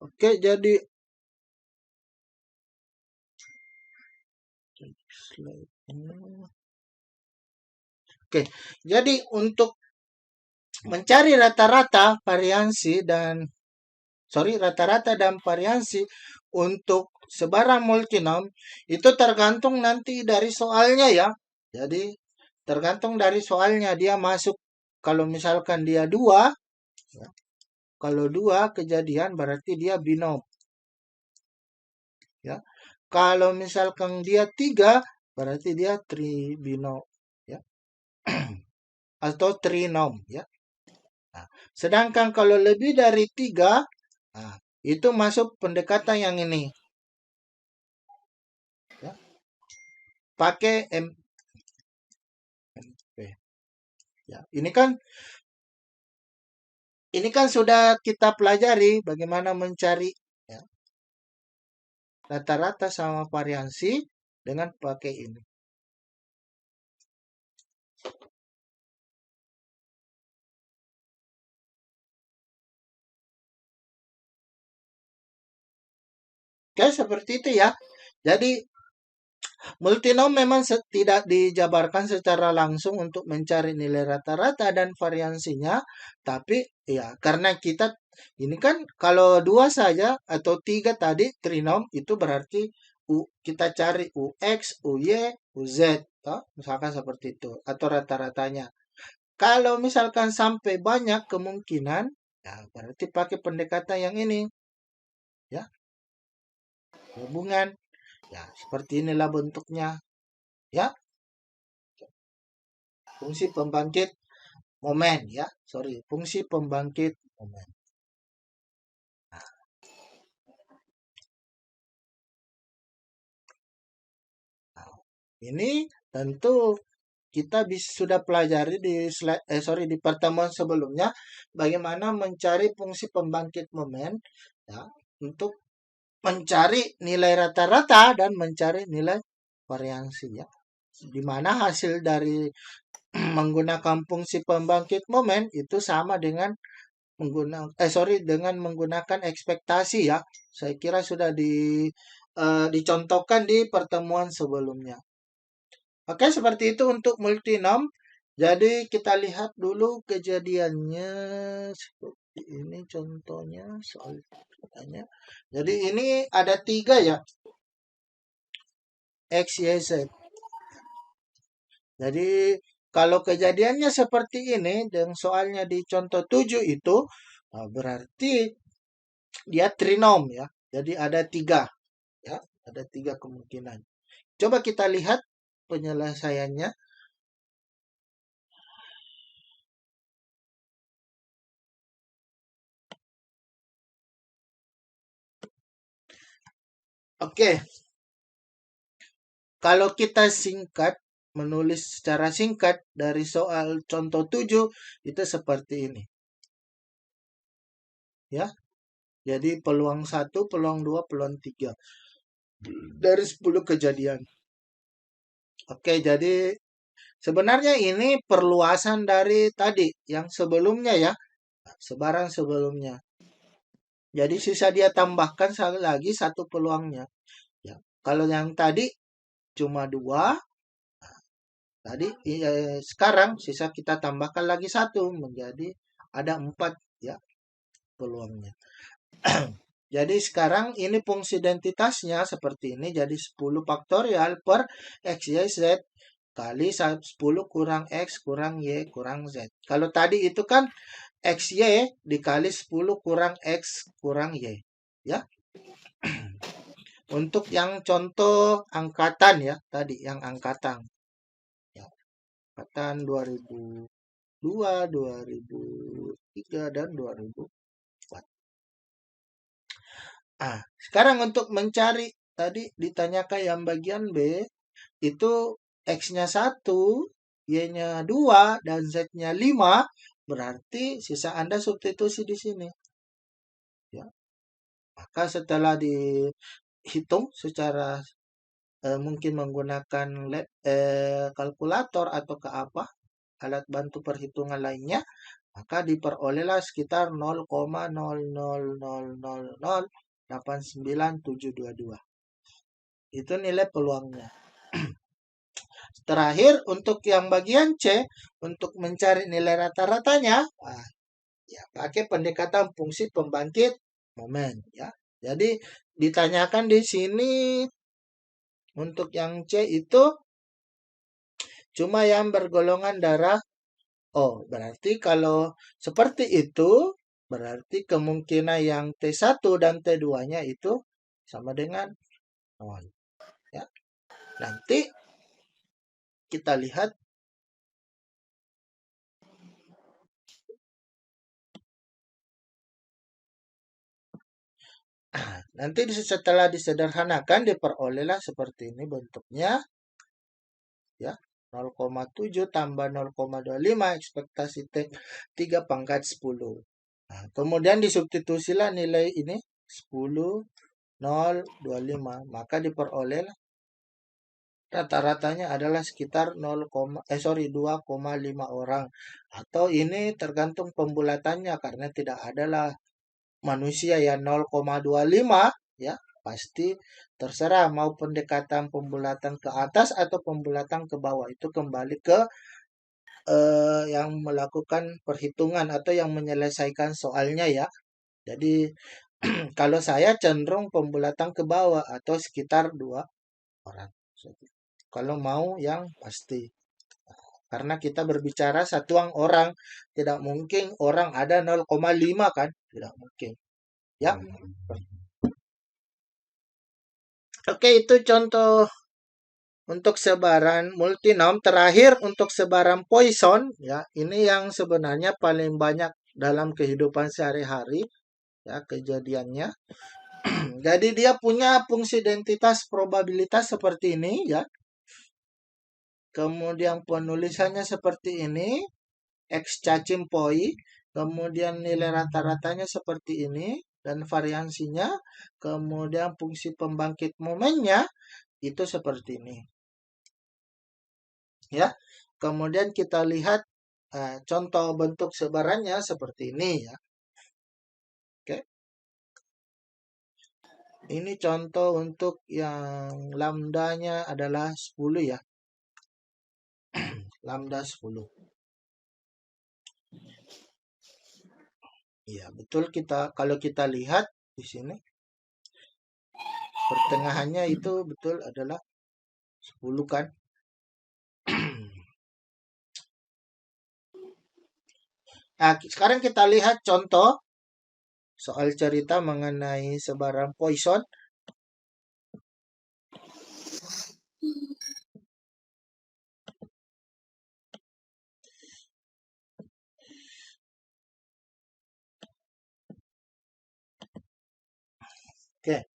Oke, jadi slide ini. Oke, jadi untuk mencari rata-rata dan variansi untuk sebarang multinom itu tergantung nanti dari soalnya ya. Jadi tergantung dari soalnya dia masuk, kalau misalkan dia 2, ya, kalau 2 kejadian berarti dia binom. Ya. Kalau misalkan dia 3 berarti dia tribinom ya. Atau trinom ya. Nah, sedangkan kalau lebih dari 3, nah, itu masuk pendekatan yang ini. Ya. Pakai MP. Ya, ini kan sudah kita pelajari bagaimana mencari ya, rata-rata sama variansi dengan pakai ini. Oke, seperti itu ya. Jadi multinom memang tidak dijabarkan secara langsung untuk mencari nilai rata-rata dan variansinya, tapi ya karena kita ini kan kalau 2 saja atau 3 tadi trinom itu berarti kita cari UX, UY, UZ, toh? Misalkan seperti itu atau rata-ratanya. Kalau misalkan sampai banyak kemungkinan, ya berarti pakai pendekatan yang ini, ya, gabungan. Ya, seperti inilah bentuknya, ya. Fungsi pembangkit momen ya. Sorry, fungsi pembangkit momen. Nah, ini tentu kita sudah pelajari di pertemuan sebelumnya bagaimana mencari fungsi pembangkit momen ya, untuk mencari nilai rata-rata dan mencari nilai variansi ya. Di mana hasil dari menggunakan fungsi pembangkit momen itu sama dengan menggunakan ekspektasi ya. Saya kira sudah dicontohkan di pertemuan sebelumnya. Oke, seperti itu untuk multinom. Jadi kita lihat dulu kejadiannya seperti ini contohnya soal pertanyaannya. Jadi ini ada 3 ya. X, Y, Z. Jadi kalau kejadiannya seperti ini dan soalnya di contoh 7 itu berarti dia trinom ya. Jadi ada 3 ya, ada 3 kemungkinan. Coba kita lihat penyelesaiannya. Oke. Kalau kita menulis secara singkat dari soal contoh 7 itu seperti ini. Ya. Jadi peluang 1, peluang 2, peluang 3 dari 10 kejadian. Oke, jadi sebenarnya ini perluasan dari tadi yang sebelumnya ya. Sebarang sebelumnya. Jadi sisa dia tambahkan lagi 1 peluangnya. Ya. Kalau yang tadi cuma 2, tadi sekarang sisa kita tambahkan lagi 1 menjadi ada 4 ya peluangnya. Jadi sekarang ini fungsi identitasnya seperti ini. Jadi 10 faktorial per X, Y, Z kali 10 kurang X kurang Y kurang Z. Kalau tadi itu kan XY dikali 10 kurang X kurang Y. Ya. Untuk yang contoh angkatan ya, tadi yang angkatan. Ya. Angkatan 2002, 2003, dan 2004. Sekarang untuk mencari tadi ditanyakan yang bagian B, itu X-nya 1, Y-nya 2, dan Z-nya 5, berarti sisa Anda substitusi di sini. Ya. Maka setelah dihitung secara mungkin menggunakan kalkulator atau ke apa, alat bantu perhitungan lainnya, maka diperolehlah sekitar 0,000089722. Itu nilai peluangnya. Terakhir, untuk yang bagian C, untuk mencari nilai rata-ratanya, ya pakai pendekatan fungsi pembangkit momen, ya. Jadi ditanyakan di sini untuk yang C itu cuma yang bergolongan darah O. Berarti kalau seperti itu, berarti kemungkinan yang T1 dan T2-nya itu sama dengan 0. Ya. Nanti kita lihat nanti setelah disederhanakan diperolehlah seperti ini bentuknya, ya. 0,7 tambah 0,25 ekspektasi T 3 pangkat 10. Nah, kemudian disubstitusilah nilai ini 10 0,25, maka diperolehlah rata-ratanya adalah sekitar 2,5 orang, atau ini tergantung pembulatannya karena tidak adalah manusia yang 0,25, ya. Pasti terserah mau pendekatan pembulatan ke atas atau pembulatan ke bawah, itu kembali ke yang melakukan perhitungan atau yang menyelesaikan soalnya, ya. Jadi kalau saya cenderung pembulatan ke bawah atau sekitar 2 orang. Kalau mau yang pasti. Karena kita berbicara satuan orang, tidak mungkin orang ada 0,5 kan? Tidak mungkin. Ya. Oke, itu contoh untuk sebaran multinom. Terakhir untuk sebaran Poisson, ya. Ini yang sebenarnya paling banyak dalam kehidupan sehari-hari, ya, kejadiannya. Jadi dia punya fungsi identitas probabilitas seperti ini, ya. Kemudian penulisannya seperti ini, X cacing poi, kemudian nilai rata-ratanya seperti ini, dan variansinya, kemudian fungsi pembangkit momennya, itu seperti ini. Ya, kemudian kita lihat contoh bentuk sebarannya seperti ini, ya. Oke. Ini contoh untuk yang lambdanya adalah 10, ya. Lambda 10. Iya, betul, kalau kita lihat di sini pertengahannya itu betul adalah 10 kan. Nah, sekarang kita lihat contoh soal cerita mengenai sebaran Poisson. Oke.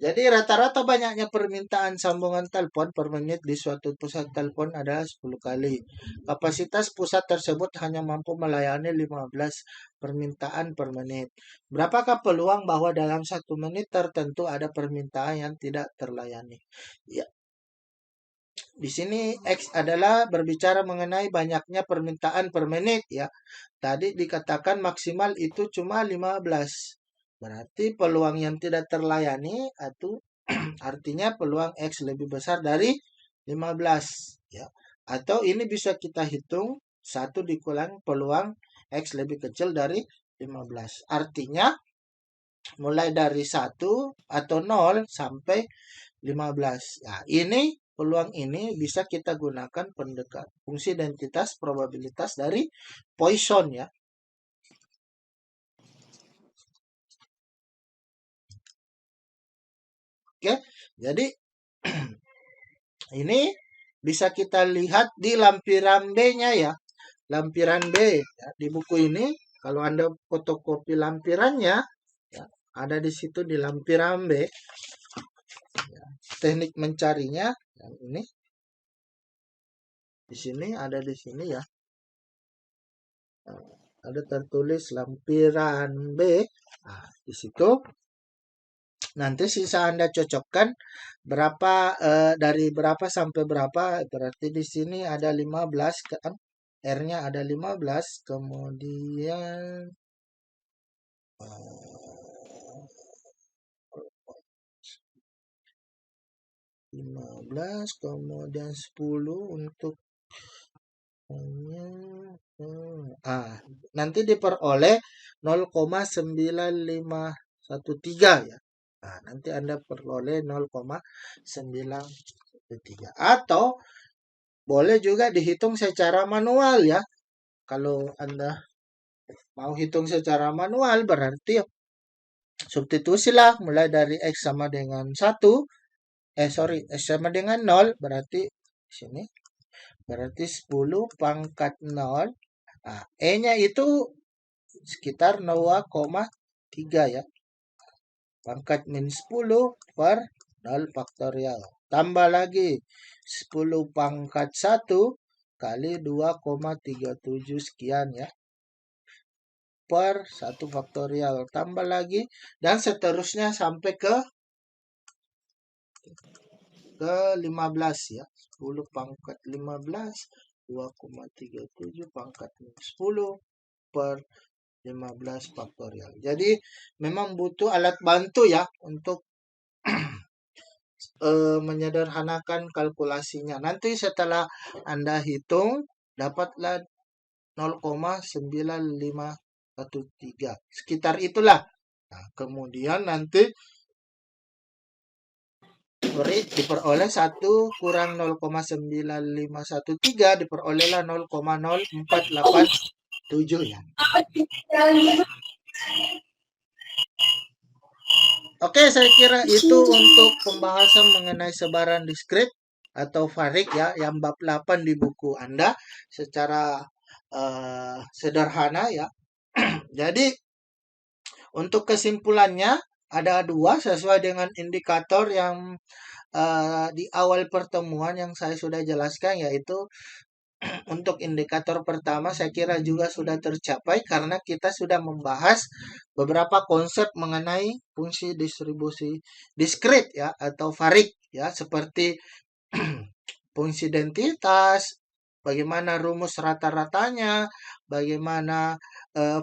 Jadi rata-rata banyaknya permintaan sambungan telepon per menit di suatu pusat telepon adalah 10 kali. Kapasitas pusat tersebut hanya mampu melayani 15 permintaan per menit. Berapakah peluang bahwa dalam 1 menit tertentu ada permintaan yang tidak terlayani? Ya. Di sini X adalah berbicara mengenai banyaknya permintaan per menit, ya. Tadi dikatakan maksimal itu cuma 15. Berarti peluang yang tidak terlayani itu artinya peluang X lebih besar dari 15, ya. Atau ini bisa kita hitung 1 dikurangi peluang X lebih kecil dari 15. Artinya mulai dari 1 atau 0 sampai 15. Nah, ini peluang ini bisa kita gunakan pendekat fungsi identitas probabilitas dari Poisson, ya. Oke, jadi ini bisa kita lihat di lampiran B-nya, ya. Lampiran B, ya, di buku ini kalau Anda fotokopi lampirannya, ya, ada di situ di lampiran B. Ya, teknik mencarinya yang ini. Di sini ada di sini, ya. Ada tertulis lampiran B. Nah, di situ nanti sisa Anda cocokkan berapa dari berapa sampai berapa. Berarti di sini ada 15 kan. R-nya ada 15, kemudian 15, kemudian 10 untuk nanti diperoleh 0,9513 ya. Nah, nanti Anda peroleh 0,913. Atau boleh juga dihitung secara manual ya. Kalau Anda mau hitung secara manual berarti substitusilah mulai dari X sama dengan 1. X sama dengan 0 berarti sini. Berarti 10 pangkat 0. Nah, E-nya itu sekitar 0,3 ya. Pangkat min 10 per 0 faktorial. Tambah lagi 10 pangkat 1 kali 2,37 sekian ya. Per 1 faktorial. Tambah lagi dan seterusnya sampai ke 15 ya. 10 pangkat 15, 2,37 pangkat 10 per 15 faktorial. Jadi memang butuh alat bantu ya untuk menyederhanakan kalkulasinya. Nanti setelah Anda hitung dapatlah 0,9513. Sekitar itulah. Nah, kemudian nanti diperoleh 1 kurang 0,9513 diperolehlah 0,0487 ya. Oke, saya kira itu untuk pembahasan mengenai sebaran diskrit atau varik ya, yang bab 8 di buku Anda secara sederhana ya. Jadi untuk kesimpulannya ada dua sesuai dengan indikator yang di awal pertemuan yang saya sudah jelaskan, yaitu untuk indikator pertama saya kira juga sudah tercapai karena kita sudah membahas beberapa konsep mengenai fungsi distribusi diskrit ya atau varik ya, seperti fungsi identitas, bagaimana rumus rata-ratanya, bagaimana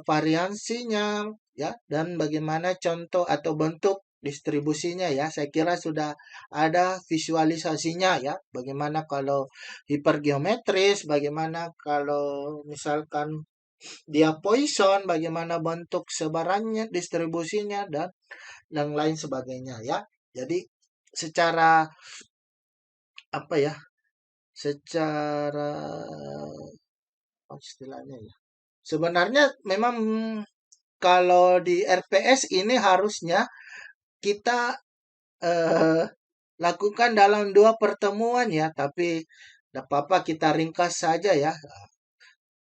variansinya ya, dan bagaimana contoh atau bentuk distribusinya ya. Saya kira sudah ada visualisasinya ya. Bagaimana kalau hipergeometris, bagaimana kalau misalkan dia Poisson, bagaimana bentuk sebarannya, distribusinya dan yang lain sebagainya ya. Jadi secara apa ya? Secara istilahnya ya. Sebenarnya memang kalau di RPS ini harusnya kita lakukan dalam 2 pertemuan ya, tapi tidak apa-apa kita ringkas saja ya.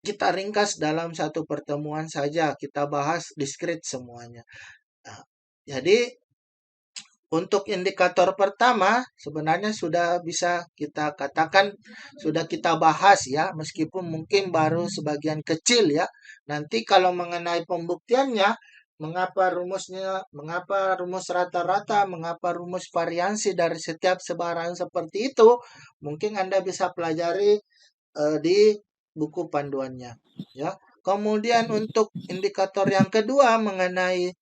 Kita ringkas dalam 1 pertemuan saja, kita bahas diskrit semuanya. Nah, jadi untuk indikator pertama sebenarnya sudah bisa kita katakan sudah kita bahas ya, meskipun mungkin baru sebagian kecil ya. Nanti kalau mengenai pembuktiannya, mengapa rumus rata-rata, mengapa rumus variansi dari setiap sebaran seperti itu, mungkin Anda bisa pelajari di buku panduannya ya. Kemudian untuk indikator yang kedua mengenai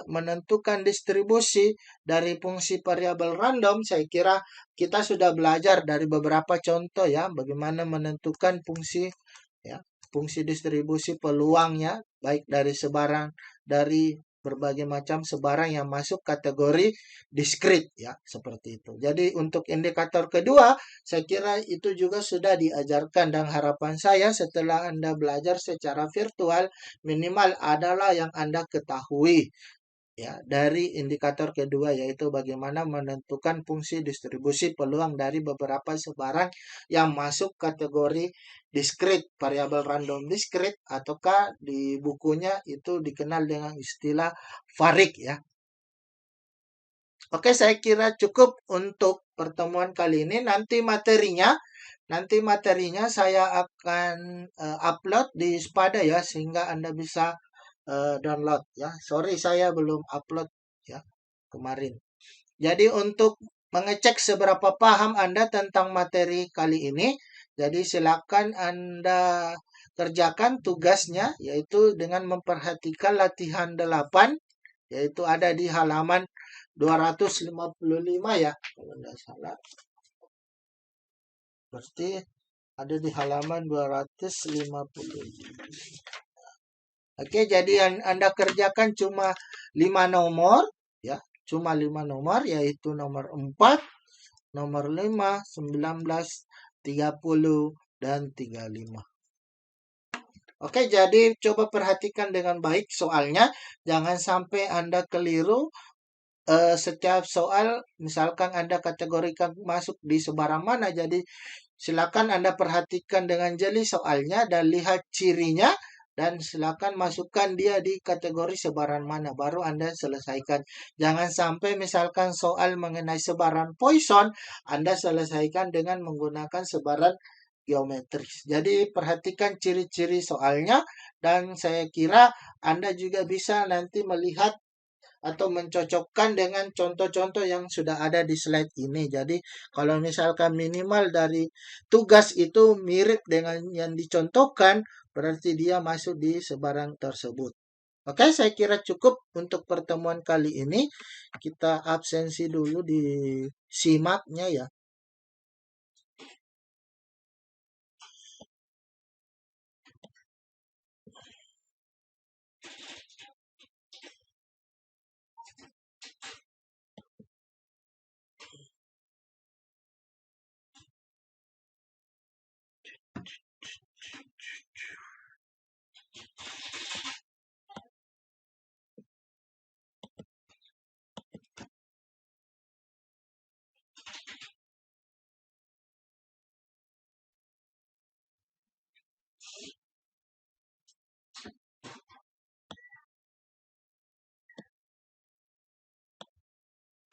menentukan distribusi dari fungsi variabel random, saya kira kita sudah belajar dari beberapa contoh ya, bagaimana menentukan fungsi ya, fungsi distribusi peluangnya, baik dari sebaran, dari berbagai macam sebaran yang masuk kategori diskrit ya, seperti itu. Jadi untuk indikator kedua, saya kira itu juga sudah diajarkan dan harapan saya setelah Anda belajar secara virtual, minimal adalah yang Anda ketahui ya dari indikator kedua, yaitu bagaimana menentukan fungsi distribusi peluang dari beberapa sebaran yang masuk kategori diskrit, variabel random diskrit, ataukah di bukunya itu dikenal dengan istilah varik ya. Oke, saya kira cukup untuk pertemuan kali ini. Nanti materinya saya akan upload di Spada ya, sehingga Anda bisa download ya. Sorry saya belum upload ya kemarin. Jadi untuk mengecek seberapa paham Anda tentang materi kali ini, Jadi silakan Anda kerjakan tugasnya, yaitu dengan memperhatikan latihan 8, yaitu ada di halaman 255 ya, kalau tidak salah. Berarti ada di halaman 250. Oke, jadi yang Anda kerjakan cuma 5 nomor, ya, cuma 5 nomor, yaitu nomor 4, nomor 5, 19, 30, dan 35. Oke, jadi coba perhatikan dengan baik soalnya, jangan sampai Anda keliru. Setiap soal, misalkan Anda kategorikan masuk di sebarang mana, jadi silakan Anda perhatikan dengan jeli soalnya dan lihat cirinya, dan silakan masukkan dia di kategori sebaran mana, baru Anda selesaikan. Jangan sampai misalkan soal mengenai sebaran Poisson, Anda selesaikan dengan menggunakan sebaran geometris. Jadi perhatikan ciri-ciri soalnya, dan saya kira Anda juga bisa nanti melihat atau mencocokkan dengan contoh-contoh yang sudah ada di slide ini. Jadi kalau misalkan minimal dari tugas itu mirip dengan yang dicontohkan, berarti dia masuk di sebarang tersebut. Oke, saya kira cukup untuk pertemuan kali ini. Kita absensi dulu di simaknya ya.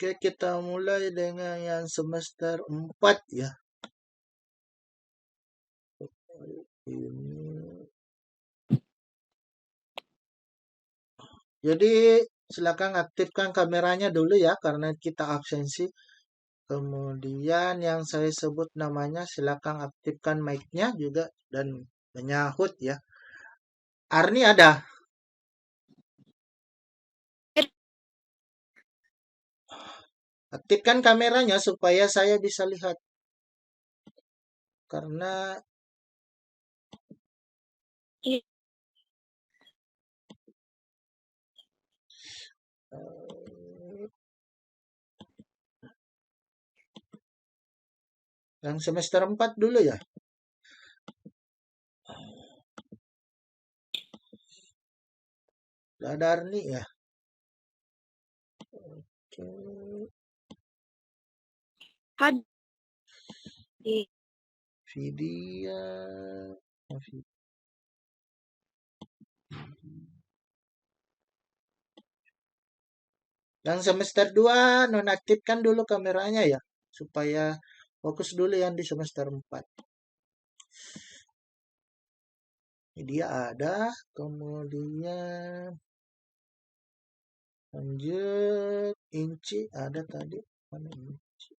Oke, kita mulai dengan yang semester 4 ya. Ini. Jadi silakan aktifkan kameranya dulu ya karena kita absensi. Kemudian yang saya sebut namanya silakan aktifkan mic-nya juga dan menyahut ya. Arni ada? Aktifkan kameranya supaya saya bisa lihat. Karena Iya. yang semester 4 dulu ya. Udah ada Arni ya. Oke. Hadir. Vidya. Yang semester 2 nonaktifkan dulu kameranya ya. Supaya fokus dulu yang di semester 4. Dia ada. Kemudian lanjut. Inci ada tadi. Mana Inci?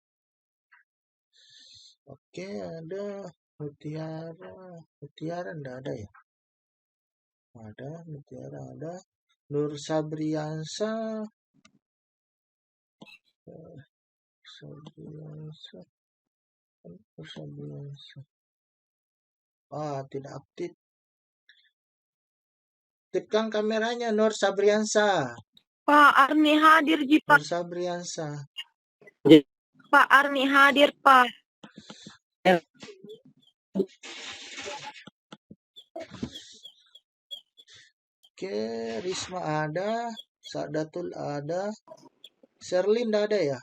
Oke, ada. Mutiara. Mutiara enggak ada ya? Ada. Mutiara ada. Nur Sabriansa. Sabriansa. Nur Sabriansa. Tidak aktif. Aktifkan kameranya Nur Sabriansa. Pak Arni hadir, Ji, Nur Pak. Sabriansa. Pak Arni hadir, Pak. Oke, Risma ada. Sadatul ada. Sherlyn enggak ada ya?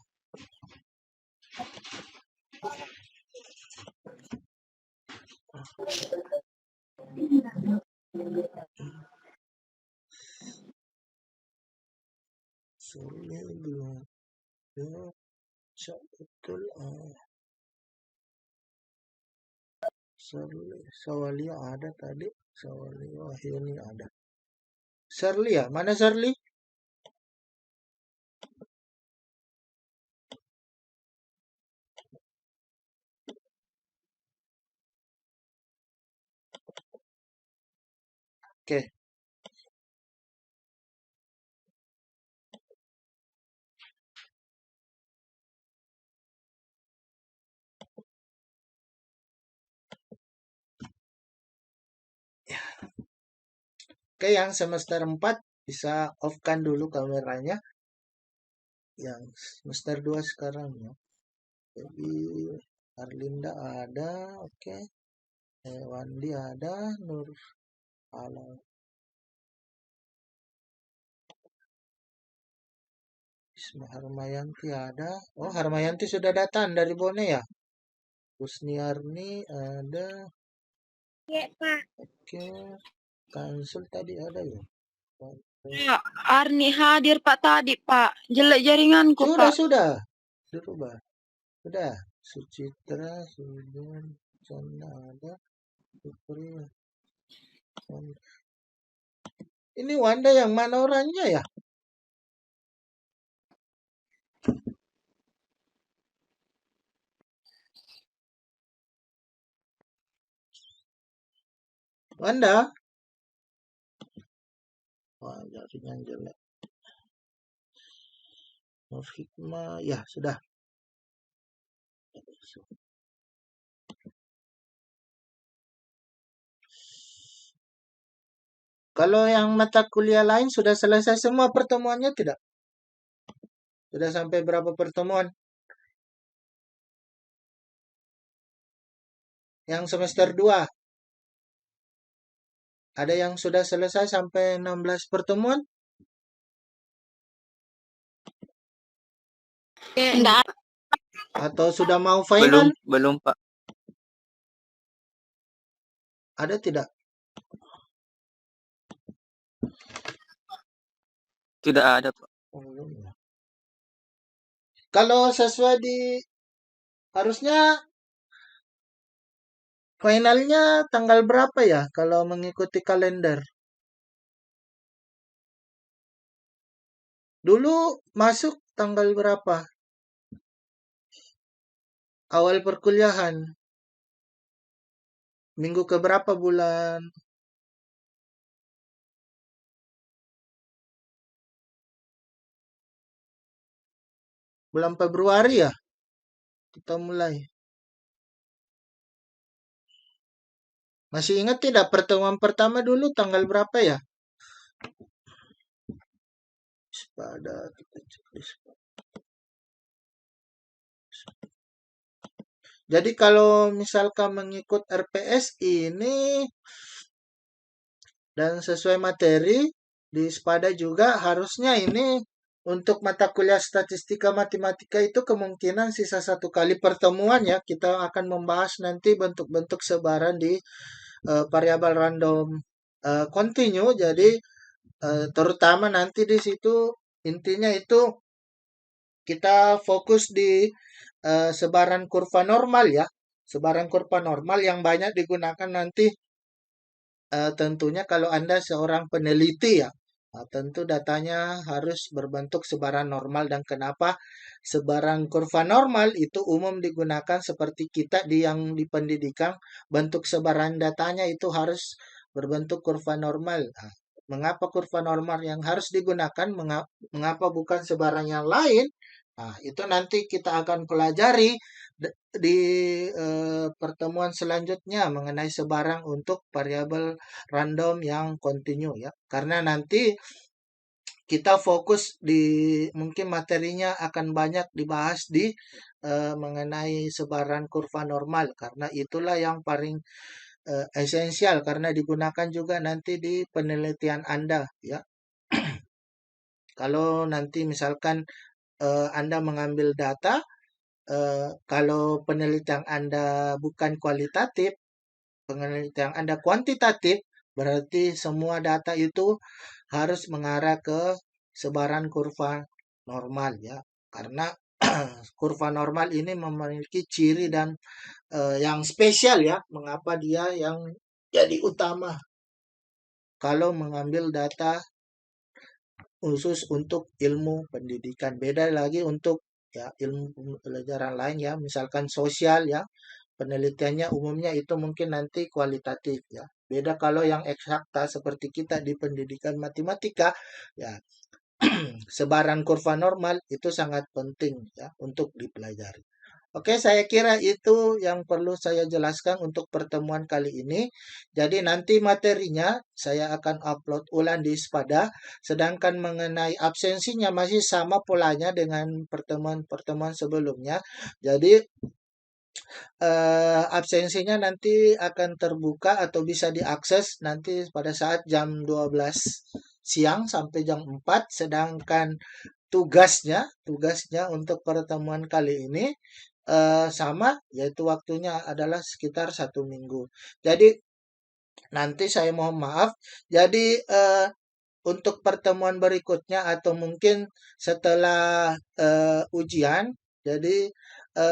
Sherlyn belum. Ya, Sadatul Sherly, Sawalia ada tadi. Sawalia Wahyuni ada. Sherly ya? Mana Sherly? Oke. Oke, yang semester 4 bisa off-kan dulu kameranya. Yang semester 2 sekarang ya. Jadi Arlinda ada, oke. Wandi ada, Nur Alam. Isma Harmayanti ada. Oh, Harmayanti sudah datang dari Bone ya. Kusniarni ada. Ya, Pak. Oke. Kansul tadi ada ya. Pak Arni hadir Pak tadi Pak. Jelek jaringanku Sudah, Pak. sudah. Dirubah. Sudah. Sucitra, Sudan, Chandra ada. Supri. Ini Wanda yang mana orangnya ya? Wanda? Wah, jaringan jelek. Nur Hikmah, ya sudah. Kalau yang mata kuliah lain sudah selesai semua pertemuannya tidak? Sudah sampai berapa pertemuan? Yang semester 2, ada yang sudah selesai sampai 16 pertemuan? Enggak Atau sudah mau final? Belum Pak. Ada tidak? Tidak ada Pak. Oh, belum ya. Kalau sesuai di harusnya finalnya tanggal berapa ya kalau mengikuti kalender? Dulu masuk tanggal berapa? Awal perkuliahan. Minggu ke berapa bulan? Bulan Februari ya? Kita mulai. Masih ingat tidak pertemuan pertama dulu tanggal berapa ya? Pada kita cek di Jadi kalau misalkan mengikut RPS ini dan sesuai materi di SPADA juga harusnya ini untuk mata kuliah statistika matematika itu kemungkinan sisa 1 kali pertemuan ya. Kita akan membahas nanti bentuk-bentuk sebaran di variabel random continue. Jadi terutama nanti di situ intinya itu kita fokus di sebaran kurva normal ya. Sebaran kurva normal yang banyak digunakan nanti tentunya kalau Anda seorang peneliti ya. Nah, tentu datanya harus berbentuk sebaran normal dan kenapa sebaran kurva normal itu umum digunakan seperti kita yang di pendidikan bentuk sebaran datanya itu harus berbentuk kurva normal. Nah, mengapa kurva normal yang harus digunakan? Mengapa bukan sebaran yang lain? Nah, itu nanti kita akan pelajari di pertemuan selanjutnya mengenai sebarang untuk variabel random yang kontinu ya. Karena nanti kita fokus di mungkin materinya akan banyak dibahas di mengenai sebaran kurva normal karena itulah yang paling esensial karena digunakan juga nanti di penelitian Anda ya. Kalau nanti misalkan Anda mengambil data kalau penelitian Anda bukan kualitatif, penelitian Anda kuantitatif, berarti semua data itu harus mengarah ke sebaran kurva normal ya. Karena kurva normal ini memiliki ciri dan yang spesial ya. Mengapa dia yang jadi utama kalau mengambil data khusus untuk ilmu pendidikan. Beda lagi untuk ya ilmu pelajaran lain ya, misalkan sosial ya, penelitiannya umumnya itu mungkin nanti kualitatif ya. Beda kalau yang eksakta seperti kita di pendidikan matematika, ya sebaran kurva normal itu sangat penting ya untuk dipelajari. Oke, saya kira itu yang perlu saya jelaskan untuk pertemuan kali ini. Jadi nanti materinya saya akan upload ulang di Spada, sedangkan mengenai absensinya masih sama polanya dengan pertemuan-pertemuan sebelumnya. Jadi absensinya nanti akan terbuka atau bisa diakses nanti pada saat jam 12 siang sampai jam 4, sedangkan tugasnya untuk pertemuan kali ini sama, yaitu waktunya adalah sekitar 1 minggu. Jadi nanti saya mohon maaf. Jadi untuk pertemuan berikutnya atau mungkin setelah ujian, jadi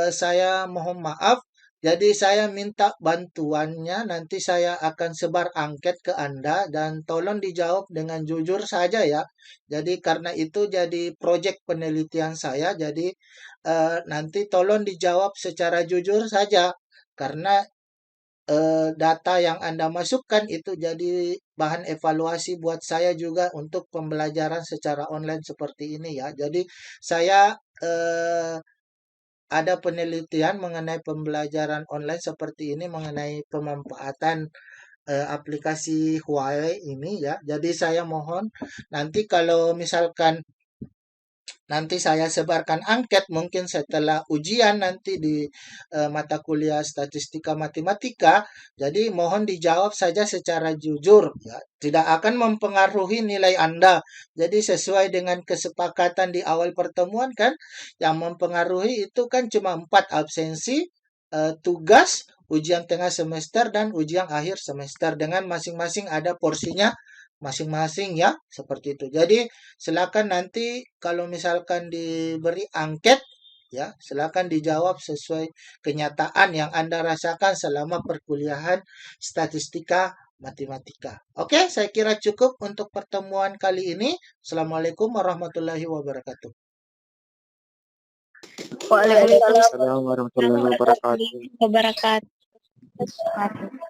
saya mohon maaf. Jadi saya minta bantuannya, nanti saya akan sebar angket ke Anda dan tolong dijawab dengan jujur saja ya. Jadi karena itu jadi proyek penelitian saya, jadi nanti tolong dijawab secara jujur saja karena data yang Anda masukkan itu jadi bahan evaluasi buat saya juga untuk pembelajaran secara online seperti ini ya. Jadi saya ada penelitian mengenai pembelajaran online seperti ini mengenai pemanfaatan aplikasi Huawei ini ya. Jadi saya mohon nanti kalau misalkan nanti saya sebarkan angket mungkin setelah ujian nanti di mata kuliah statistika matematika. Jadi mohon dijawab saja secara jujur ya. Tidak akan mempengaruhi nilai Anda. Jadi sesuai dengan kesepakatan di awal pertemuan kan yang mempengaruhi itu kan cuma 4 absensi, tugas, ujian tengah semester dan ujian akhir semester dengan masing-masing ada porsinya masing-masing ya, seperti itu. Jadi silakan nanti kalau misalkan diberi angket ya, silakan dijawab sesuai kenyataan yang Anda rasakan selama perkuliahan statistika matematika. Oke, saya kira cukup untuk pertemuan kali ini. Assalamualaikum warahmatullahi wabarakatuh. Waalaikumsalam Assalamualaikum warahmatullahi wabarakatuh. warahmatullahi wabarakatuh.